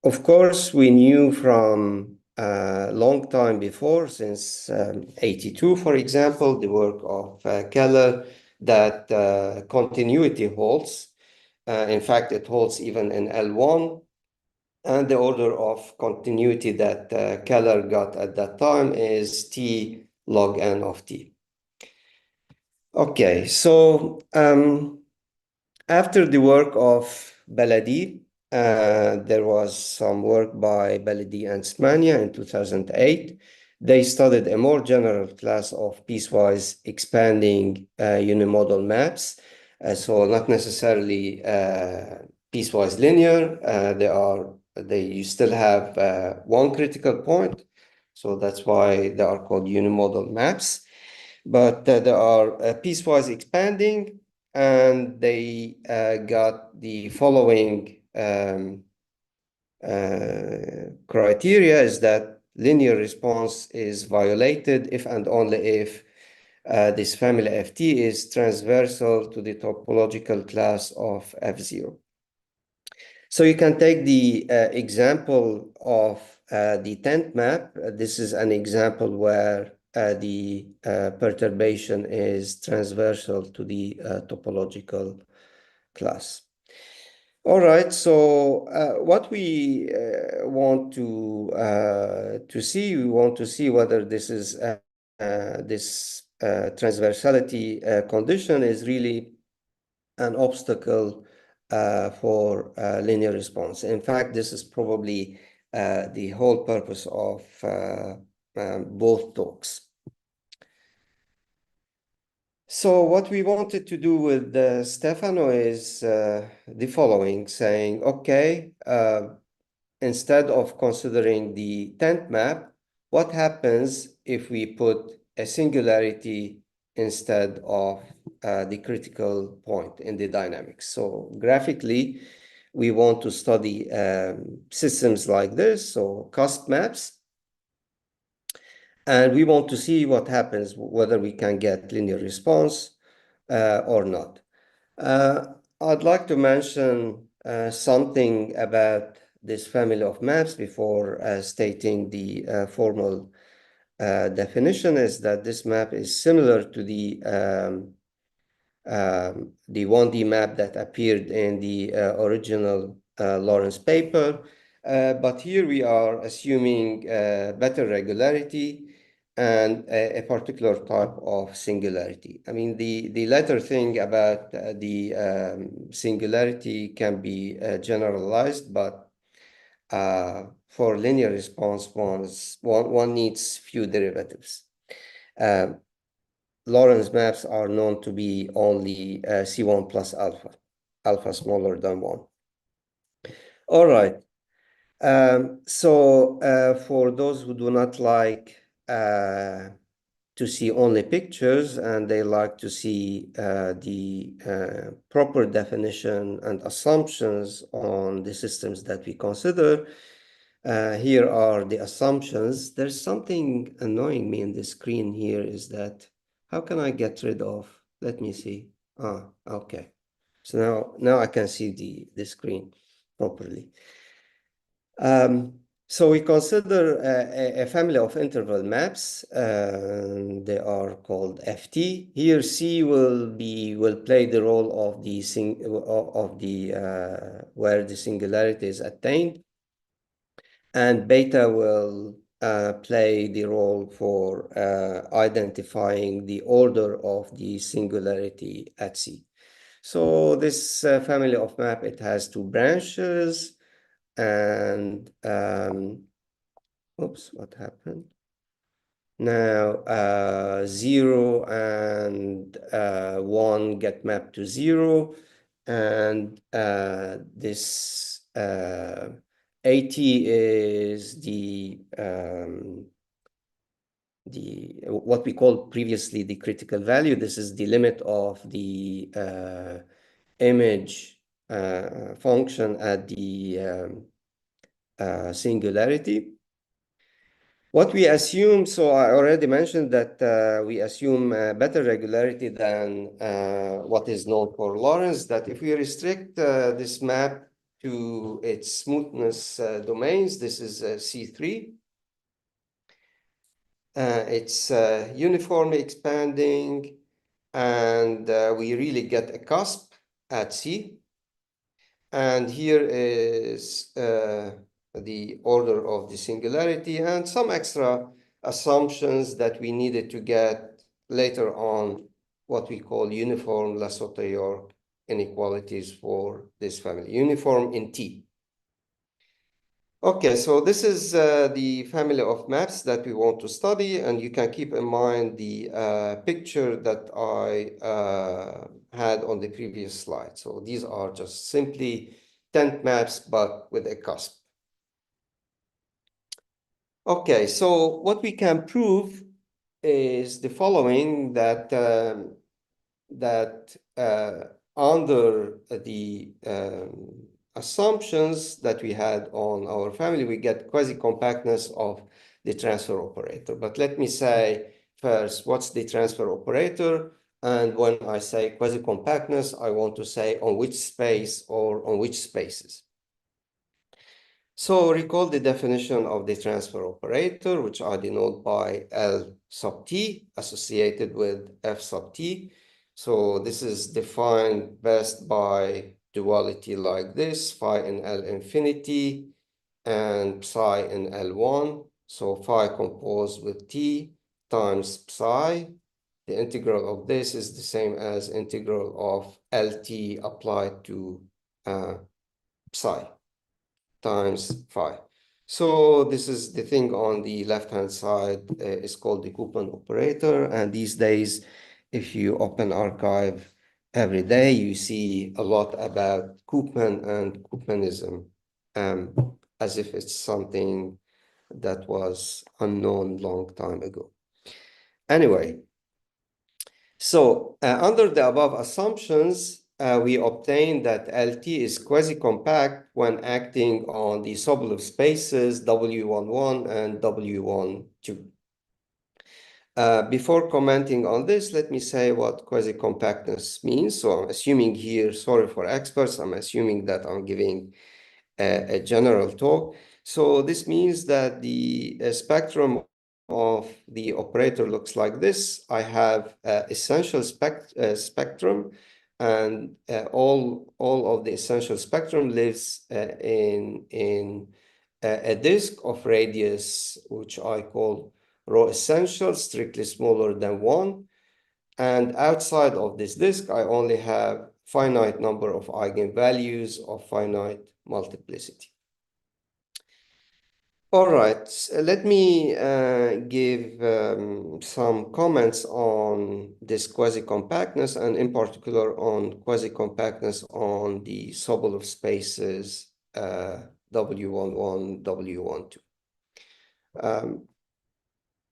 Of course, we knew from a long time before, since 82, for example, the work of Keller, that continuity holds. In fact, it holds even in L1. And the order of continuity that Keller got at that time is T log n of T. Okay, so after the work of Baladi, there was some work by Baladi and Smania in 2008. They studied a more general class of piecewise expanding unimodal maps. So not necessarily piecewise linear. You still have one critical point. So that's why they are called unimodal maps. But they are piecewise expanding, and they got the following criteria, is that linear response is violated if and only if this family FT is transversal to the topological class of F0. So you can take the example of the tent map. This is an example where the perturbation is transversal to the topological class. All right, so what we want to see, we want to see whether this is this transversality condition is really an obstacle for linear response. In fact, this is probably the whole purpose of both talks. So what we wanted to do with Stefano is the following, saying, okay, instead of considering the tent map, what happens if we put a singularity instead of the critical point in the dynamics? So graphically, we want to study systems like this, so cusp maps. And we want to see what happens, whether we can get linear response or not. I'd like to mention something about this family of maps before stating the formal definition, is that this map is similar to the 1D map that appeared in the original Lawrence paper. But here we are assuming better regularity and a particular type of singularity. I mean, the latter thing about the singularity can be generalized, but for linear response, one needs few derivatives. Lawrence maps are known to be only C1 plus alpha, alpha smaller than 1. All right. So for those who do not like to see only pictures and they like to see the proper definition and assumptions on the systems that we consider, here are the assumptions. There's something annoying me in the screen here, is that how can I get rid of, let me see. Okay. So now I can see the screen properly. So we consider a family of interval maps. They are called FT. Here C will play the role of the where the singularity is attained, and beta will play the role for identifying the order of the singularity at C. So this family of map, it has two branches. And oops, what happened? Now 0 and 1 get mapped to 0, and this AT is the what we called previously the critical value. This is the limit of the image function at the singularity. What we assume, so I already mentioned that we assume better regularity than what is known for Lawrence, that if we restrict this map to its smoothness domains, this is C3. It's uniformly expanding, and we really get a cusp at C. And here is the order of the singularity and some extra assumptions that we needed to get later on, what we call uniform Le-Sauter inequalities for this family, uniform in T. Okay, so this is the family of maps that we want to study, and you can keep in mind the picture that I had on the previous slide. So these are just simply tent maps, but with a cusp. Okay, so what we can prove is the following, that under the assumptions that we had on our family, we get quasi-compactness of the transfer operator. But let me say first, what's the transfer operator? And when I say quasi-compactness, I want to say on which space or on which spaces. So recall the definition of the transfer operator, which I denote by L sub t associated with F sub t. So this is defined best by duality like this, phi in L infinity and psi in L1. So phi composed with t times psi. The integral of this is the same as integral of LT applied to psi times phi. So this is the thing on the left-hand side is called the Koopman operator. And these days, if you open archive every day, you see a lot about Koopman and Koopmanism, as if it's something that was unknown long time ago. Anyway, so under the above assumptions, we obtain that LT is quasi-compact when acting on the Sobolev spaces W11 and W12. Before commenting on this, let me say what quasi-compactness means. So I'm assuming here, sorry for experts, I'm assuming that I'm giving a general talk. So this means that the spectrum of the operator looks like this. I have essential spectrum, and all of the essential spectrum lives in a disk of radius, which I call rho essential, strictly smaller than 1. And outside of this disk, I only have finite number of eigenvalues of finite multiplicity. All right, let me give some comments on this quasi-compactness, and in particular on quasi-compactness on the Sobolev spaces W11, W12.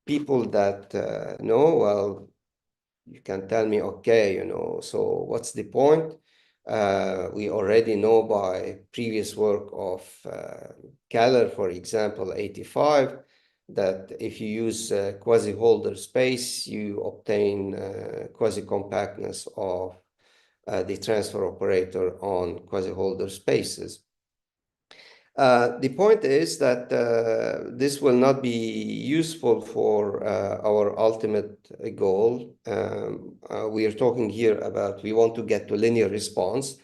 People that know, well, you can tell me, okay, so what's the point? We already know by previous work of Keller, for example, 85, that if you use quasi-Holder space, you obtain quasi-compactness of the transfer operator on quasi-Holder spaces. The point is that this will not be useful for our ultimate goal. We are talking here about we want to get to linear response.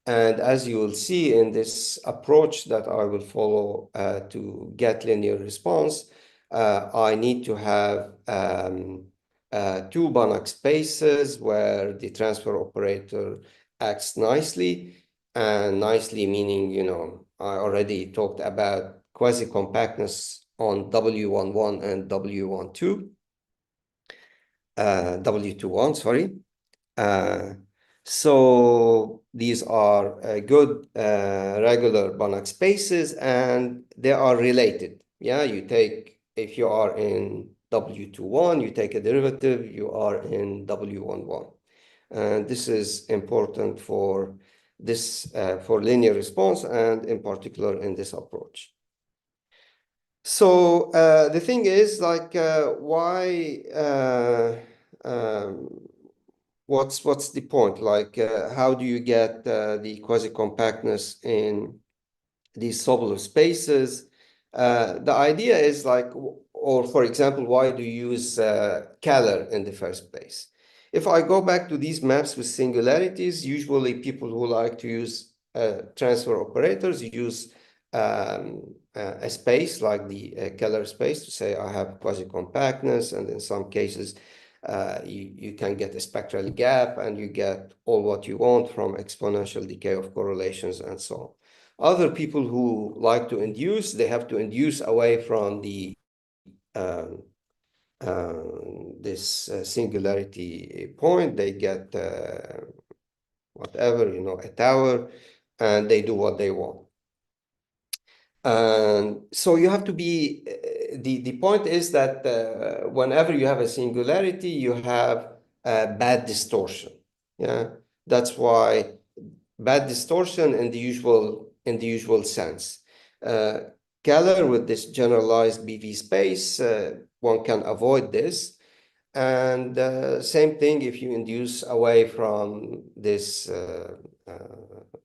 And as you will see in this approach that I will follow to get linear response, I need to have two Banach spaces where the transfer operator acts nicely. And nicely meaning, I already talked about quasi-compactness on W11 and W12, W21, sorry. So these are good regular Banach spaces, and they are related. Yeah, you take, if you are in W21, you take a derivative, you are in W11. And this is important for this for linear response, and in particular in this approach. So the thing is, like, why? What's the point? Like, how do you get the quasi-compactness in these Sobolev spaces? The idea is like, or for example, why do you use Keller in the first place? If I go back to these maps with singularities, usually people who like to use transfer operators use a space like the Keller space to say I have quasi-compactness, and in some cases you can get a spectral gap, and you get all what you want from exponential decay of correlations and so on. Other people who like to induce, they have to induce away from the this singularity point. They get whatever, a tower, and they do what they want. And so you have to be, the point is that whenever you have a singularity, you have bad distortion. Yeah, that's why bad distortion in the usual sense. Keller with this generalized BV space, one can avoid this. And same thing if you induce away from this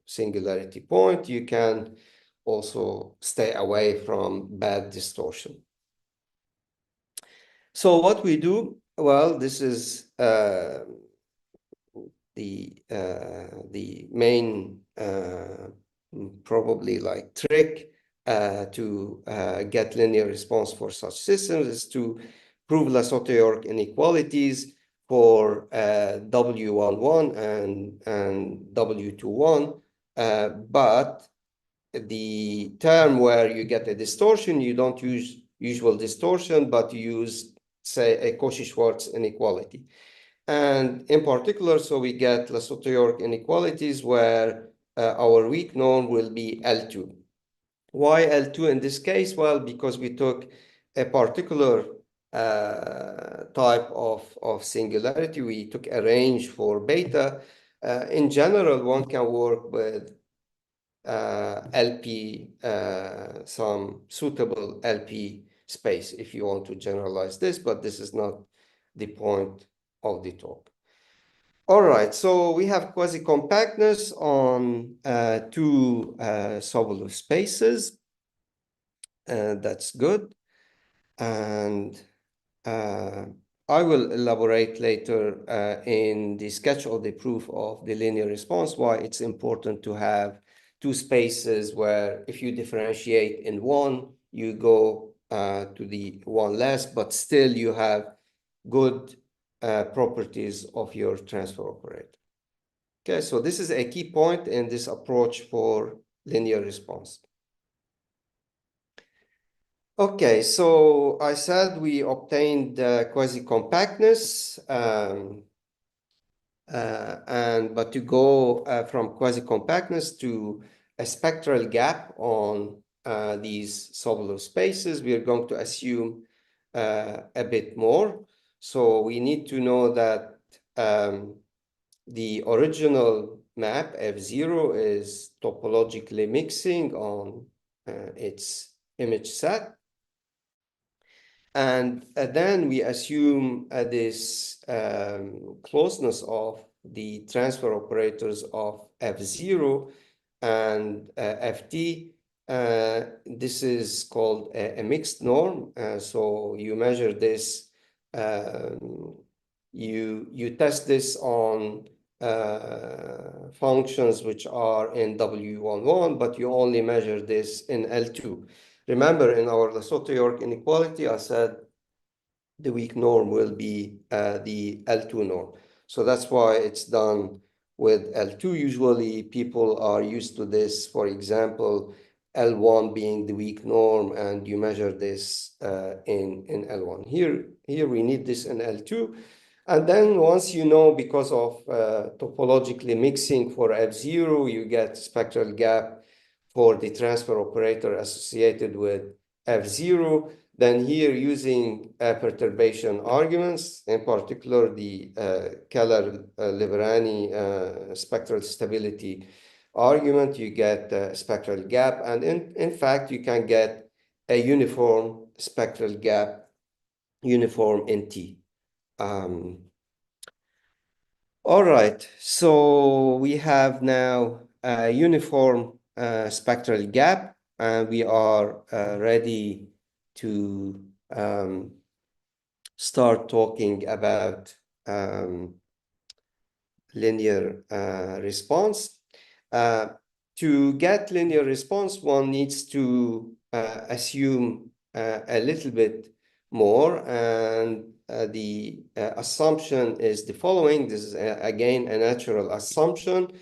singularity point, you can also stay away from bad distortion. So what we do, well, this is the main probably like trick to get linear response for such systems is to prove Lesoto-York inequalities for W11 and W21, but the term where you get a distortion, you don't use usual distortion, but you use, say, a Cauchy-Schwarz inequality. And in particular, so we get Lesoto-York inequalities where our weak norm will be L2. Why L2 in this case? Well, because we took a particular type of singularity. We took a range for beta. In general, one can work with LP, some suitable LP space if you want to generalize this, but this is not the point of the talk. All right, so we have quasi-compactness on two Sobolev spaces. That's good. And I will elaborate later in the sketch of the proof of the linear response why it's important to have two spaces where if you differentiate in one, you go to the one less, but still you have good properties of your transfer operator. Okay, so this is a key point in this approach for linear response. Okay, so I said we obtained quasi-compactness, but to go from quasi-compactness to a spectral gap on these Sobolev spaces, we are going to assume a bit more. So we need to know that the original map F0 is topologically mixing on its image set. And then we assume this closeness of the transfer operators of F0 and Ft. This is called a mixed norm. So you measure this, you test this on functions which are in W11, but you only measure this in L2. Remember, in our Lesoto-York inequality, I said the weak norm will be the L2 norm. So that's why it's done with L2. Usually people are used to this, for example, L1 being the weak norm, and you measure this in L1. Here we need this in L2. And then once you know, because of topologically mixing for F0, you get spectral gap for the transfer operator associated with F0. Then here using perturbation arguments, in particular the Keller-Liverani spectral stability argument, you get a spectral gap. And in fact, you can get a uniform spectral gap, uniform in T. All right, so we have now a uniform spectral gap, and we are ready to start talking about linear response. To get linear response, one needs to assume a little bit more, and the assumption is the following. This is again a natural assumption.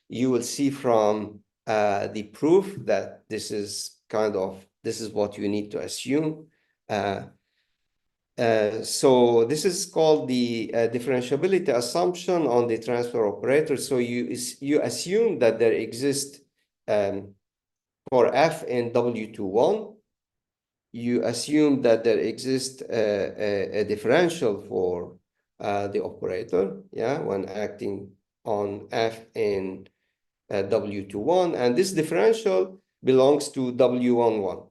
You will see from the proof that this is what you need to assume. So this is called the differentiability assumption on the transfer operator. So you assume that there exists for f in W21, you assume that there exists a differential for the operator, yeah, when acting on f in W21, and this differential belongs to W11.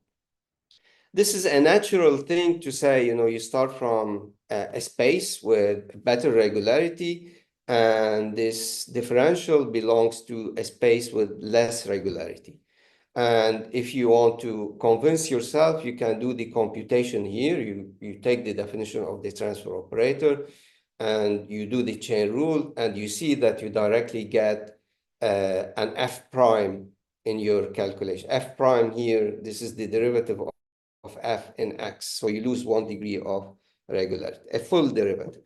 This is a natural thing to say, you start from a space with better regularity, and this differential belongs to a space with less regularity. And if you want to convince yourself, you can do the computation here. You take the definition of the transfer operator, and you do the chain rule, and you see that you directly get an f prime in your calculation. F prime here, this is the derivative of f in x. So you lose 1 degree of regularity, a full derivative.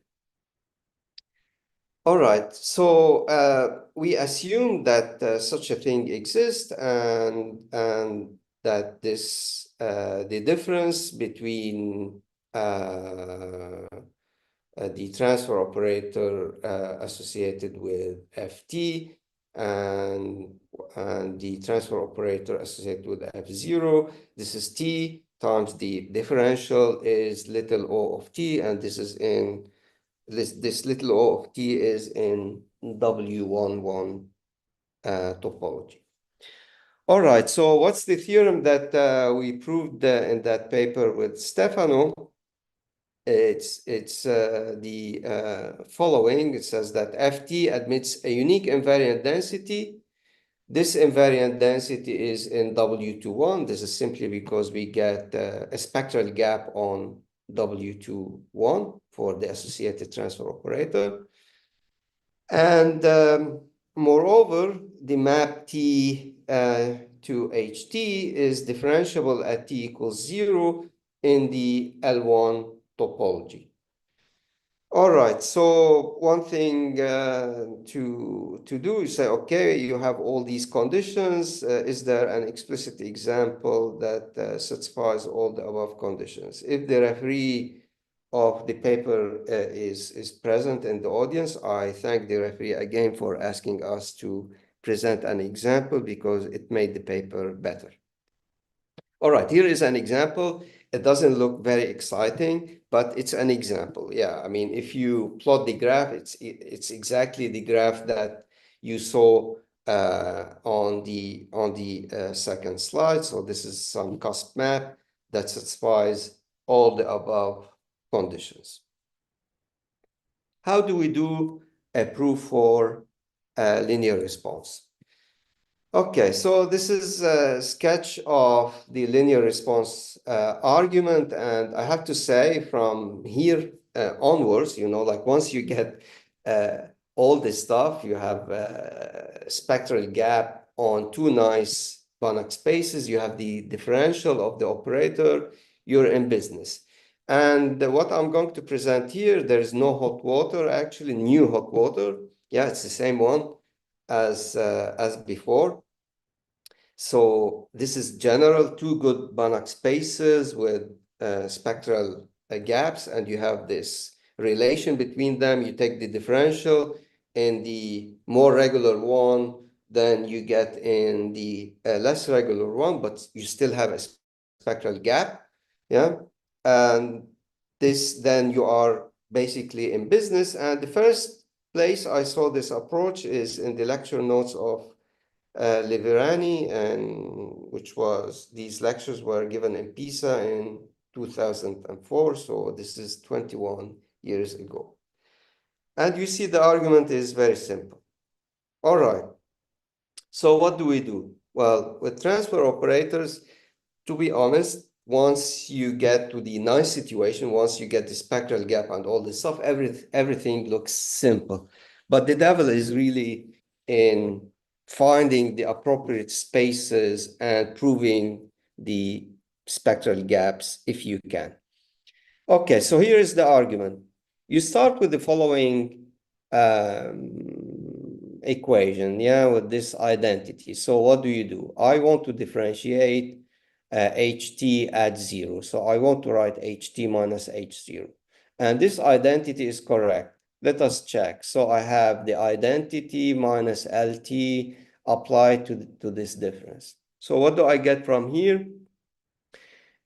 All right, so we assume that such a thing exists, and that this the difference between the transfer operator associated with ft and the transfer operator associated with f0, this is t times the differential is little o of t, and this is in this little o of t is in W11 topology. All right, so what's the theorem that we proved in that paper with Stefano? It's the following. It says that Ft admits a unique invariant density. This invariant density is in W21. This is simply because we get a spectral gap on W21 for the associated transfer operator. And moreover, the map T to HT is differentiable at T equals 0 in the L1 topology. All right, so one thing to do is say, okay, you have all these conditions. Is there an explicit example that satisfies all the above conditions? If the referee of the paper is present in the audience, I thank the referee again for asking us to present an example because it made the paper better. All right, here is an example. It doesn't look very exciting, but it's an example. Yeah, I mean, if you plot the graph, it's exactly the graph that you saw on the second slide. So this is some cusp map that satisfies all the above conditions. How do we do a proof for linear response? Okay, so this is a sketch of the linear response argument, and I have to say from here onwards, like once you get all this stuff, you have a spectral gap on two nice Banach spaces, you have the differential of the operator, you're in business. And what I'm going to present here, there is no hot water, actually new hot water. Yeah, it's the same one as before. So this is general, two good Banach spaces with spectral gaps, and you have this relation between them. You take the differential in the more regular one than you get in the less regular one, but you still have a spectral gap. Yeah, and this then you are basically in business. And the first place I saw this approach is in the lecture notes of Liverani, and these lectures were given in Pisa in 2004, so this is 21 years ago. And you see the argument is very simple. All right, so what do we do? Well, with transfer operators, to be honest, once you get to the nice situation, once you get the spectral gap and all this stuff, everything looks simple. But the devil is really in finding the appropriate spaces and proving the spectral gaps if you can. Okay, so here is the argument. You start with the following equation, yeah, with this identity. So what do? I want to differentiate ht at 0. So I want to write ht minus h0. And this identity is correct. Let us check. So I have the identity minus lt applied to this difference. So what do I get from here?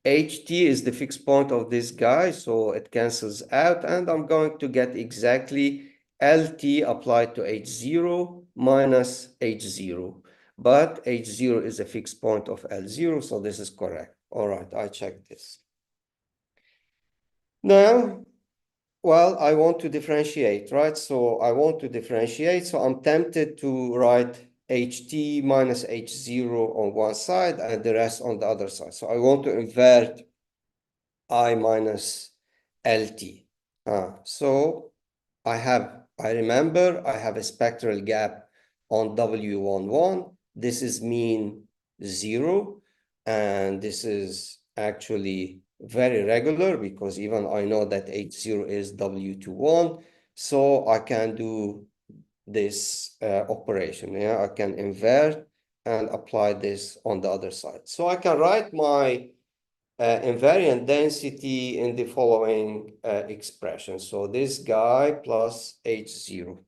ht is the fixed point of this guy, so it cancels out, and I'm going to get exactly lt applied to h0 minus h0. but H0 is a fixed point of L0, so this is correct. All right, I checked this. Now, well, I want to differentiate, right? So I want to differentiate, so I'm tempted to write HT minus H0 on one side and the rest on the other side. So I want to invert I minus LT. So I remember I have a spectral gap on W11. This is mean 0, and this is actually very regular because even I know that H0 is W21, so I can do this operation. Yeah, I can invert and apply this on the other side. So I can write my invariant density in the following expression. So this guy plus H0.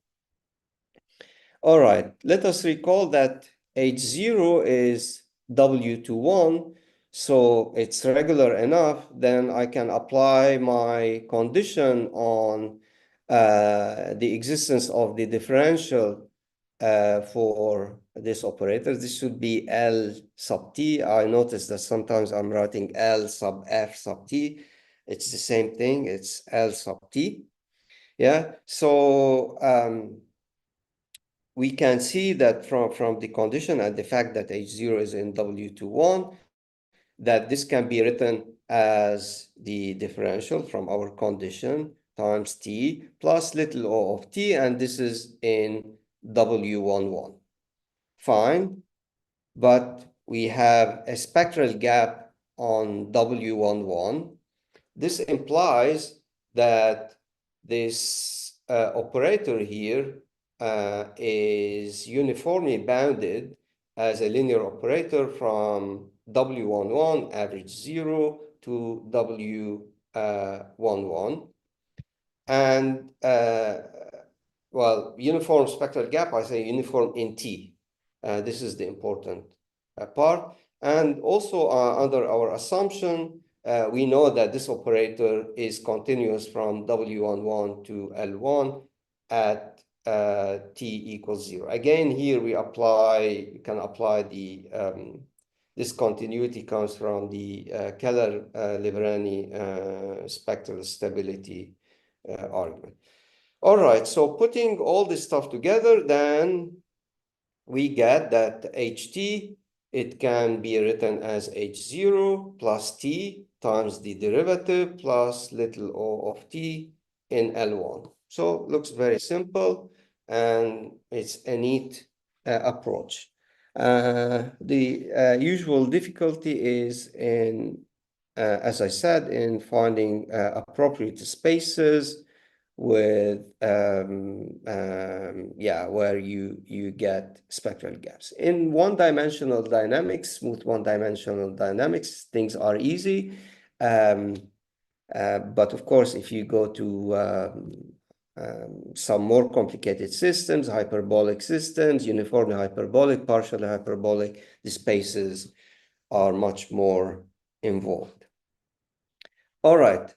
All right, let us recall that H0 is W21, so it's regular enough, then I can apply my condition on the existence of the differential for this operator. This should be L sub t. I notice that sometimes I'm writing L sub f sub t. It's the same thing. It's L sub t. Yeah. So we can see that from the condition and the fact that H0 is in W21, that this can be written as the differential from our condition times t plus little o of t, and this is in W11. Fine, but we have a spectral gap on W11. This implies that this operator here is uniformly bounded as a linear operator from W11 average 0 to W11. And well, uniform spectral gap, I say uniform in T. This is the important part. And also under our assumption, we know that this operator is continuous from W11 to L1 at T equals 0. Again, here we can apply the discontinuity comes from the Keller-Livrani spectral stability argument. All right, so putting all this stuff together, then we get that HT, it can be written as H0 plus T times the derivative plus little o of T in L1. So looks very simple, and it's a neat approach. The usual difficulty is in, as I said, in finding appropriate spaces with where you get spectral gaps. In one-dimensional dynamics, smooth one-dimensional dynamics, things are easy. But of course, if you go to some more complicated systems, hyperbolic systems, uniformly hyperbolic, partially hyperbolic, the spaces are much more involved. All right.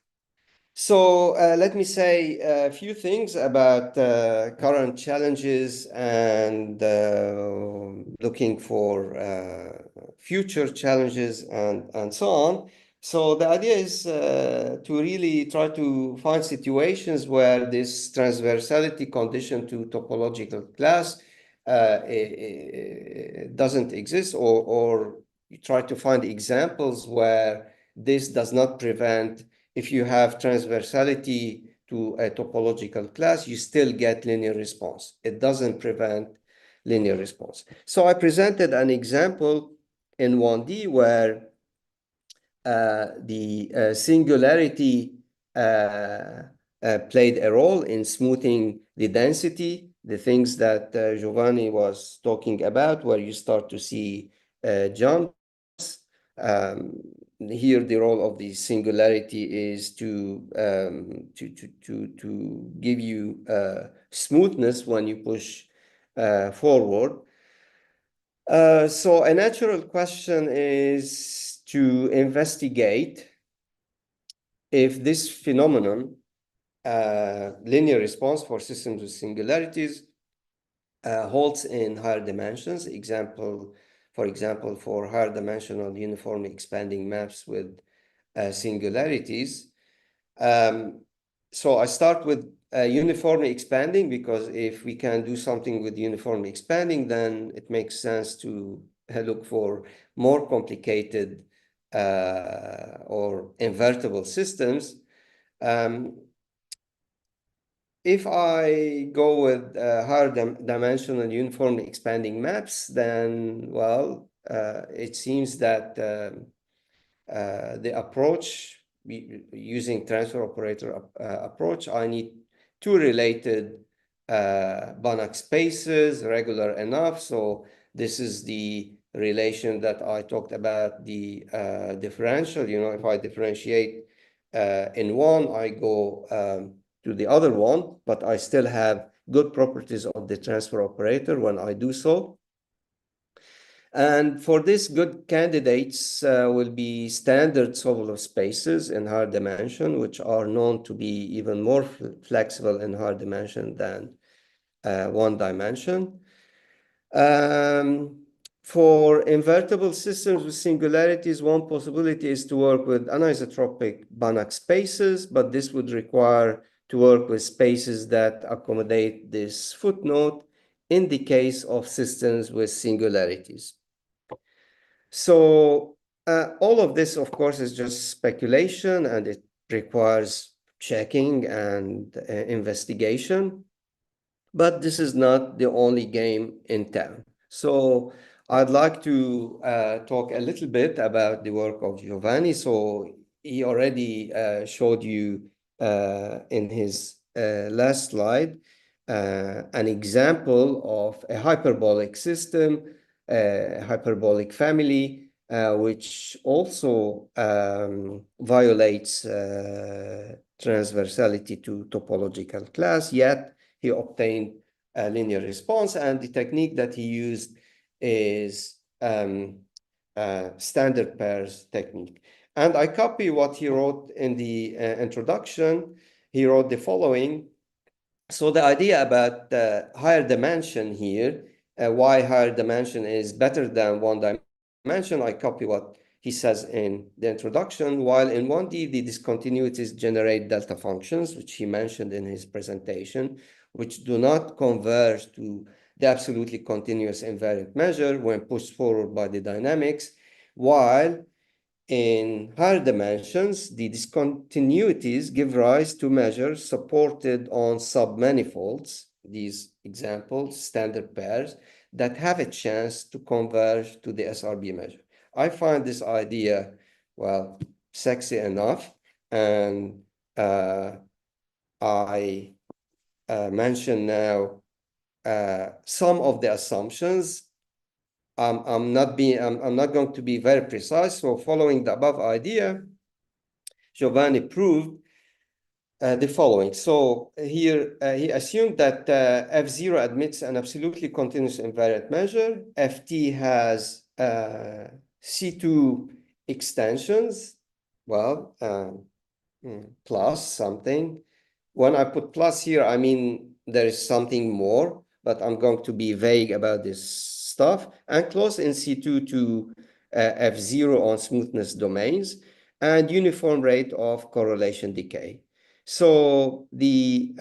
So let me say a few things about current challenges and looking for future challenges and so on. So the idea is to really try to find situations where this transversality condition to topological class doesn't exist, or you try to find examples where this does not prevent. If you have transversality to a topological class, you still get linear response. It doesn't prevent linear response. So I presented an example in 1D where the singularity played a role in smoothing the density, the things that Giovanni was talking about, where you start to see jumps. Here, the role of the singularity is to give you smoothness when you push forward. So a natural question is to investigate if this phenomenon, linear response for systems with singularities, holds in higher dimensions. For example, for higher dimensional uniformly expanding maps with singularities. So I start with uniformly expanding, because if we can do something with uniformly expanding, then it makes sense to look for more complicated or invertible systems. If I go with higher dimensional uniformly expanding maps, then, well, it seems that the approach, using transfer operator approach, I need two related Banach spaces, regular enough. So this is the relation that I talked about, the differential. You know, if I differentiate in one, I go to the other one, but I still have good properties of the transfer operator when I do so. And for this, good candidates will be standard Sobolev spaces in higher dimension, which are known to be even more flexible in higher dimension than one dimension. For invertible systems with singularities, one possibility is to work with anisotropic Banach spaces, but this would require to work with spaces that accommodate this footnote in the case of systems with singularities. So all of this, of course, is just speculation, and it requires checking and investigation. But this is not the only game in town. So I'd like to talk a little bit about the work of Giovanni. So he already showed you in his last slide an example of a hyperbolic system, a hyperbolic family, which also violates transversality to topological class, yet he obtained a linear response, and the technique that he used is standard pairs technique. And I copy what he wrote in the introduction. He wrote the following. So the idea about higher dimension here, why higher dimension is better than one dimension, I copy what he says in the introduction. While in 1D, the discontinuities generate delta functions, which he mentioned in his presentation, which do not converge to the absolutely continuous invariant measure when pushed forward by the dynamics, while in higher dimensions, the discontinuities give rise to measures supported on submanifolds, these examples, standard pairs, that have a chance to converge to the SRB measure. I find this idea, well, sexy enough, and I mention now some of the assumptions. I'm not going to be very precise. So following the above idea, Giovanni proved the following. So here he assumed that F0 admits an absolutely continuous invariant measure. Ft has C2 extensions, well, plus something. When I put plus here, I mean there is something more, but I'm going to be vague about this stuff, and close in C2 to F0 on smoothness domains, and uniform rate of correlation decay. So the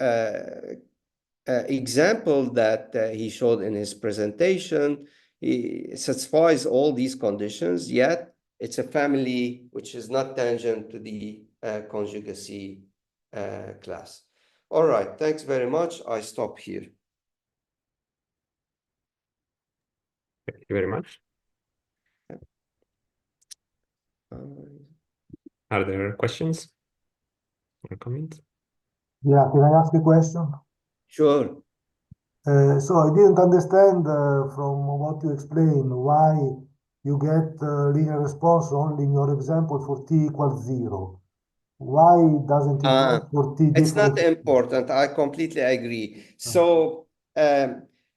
example that he showed in his presentation, he satisfies all these conditions, yet it's a family which is not tangent to the conjugacy class. All right, thanks very much. I stop here. Thank you very much. Are there questions or comments? Yeah, can I ask a question? Sure. So I didn't understand from what you explained why you get linear response only in your example for t equals 0. Why doesn't it work for t It's different? not important. I completely agree. So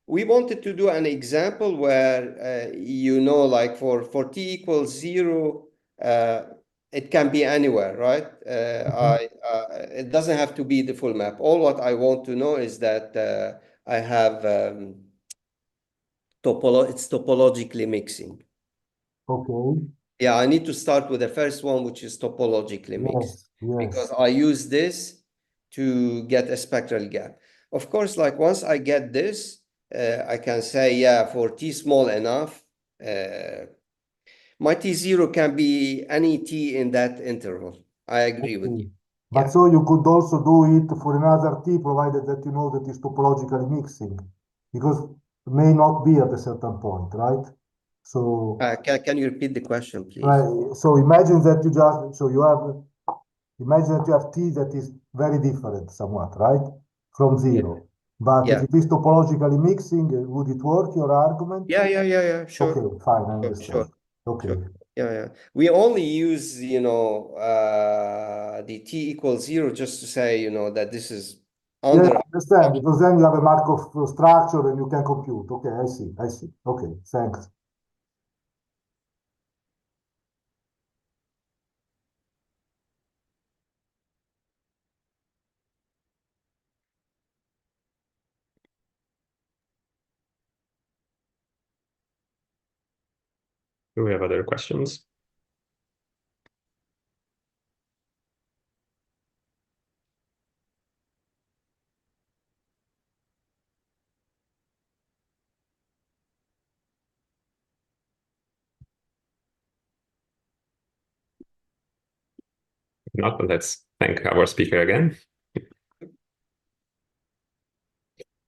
we wanted to do an example where, you know, like for t equals 0, it can be anywhere, right? It doesn't have to be the full map. All what I want to know is that I have it's topologically mixing. Okay. Yeah, I need to start with the first one, which is topologically mixed, because I use this to get a spectral gap. Of course, like once I get this, I can say, yeah, for t small enough, my t0 can be any t in that interval. I agree with you. But so you could also do it for another t, provided that you know that it's topologically mixing, because it may not be at a certain point, right? So can you repeat the question, please? right. So imagine that you just imagine that you have t that is very different somewhat, right, from zero. But if it is topologically mixing, would it work, your argument? Yeah, sure. Okay, fine, I understand. Sure. Okay. Sure. Yeah. We only use, the t equals 0 just to say, that this is under. Yeah, I understand, because then you have a Markov structure and you can compute. Okay, I see. Okay, thanks. Do we have other questions? If not, let's thank our speaker again.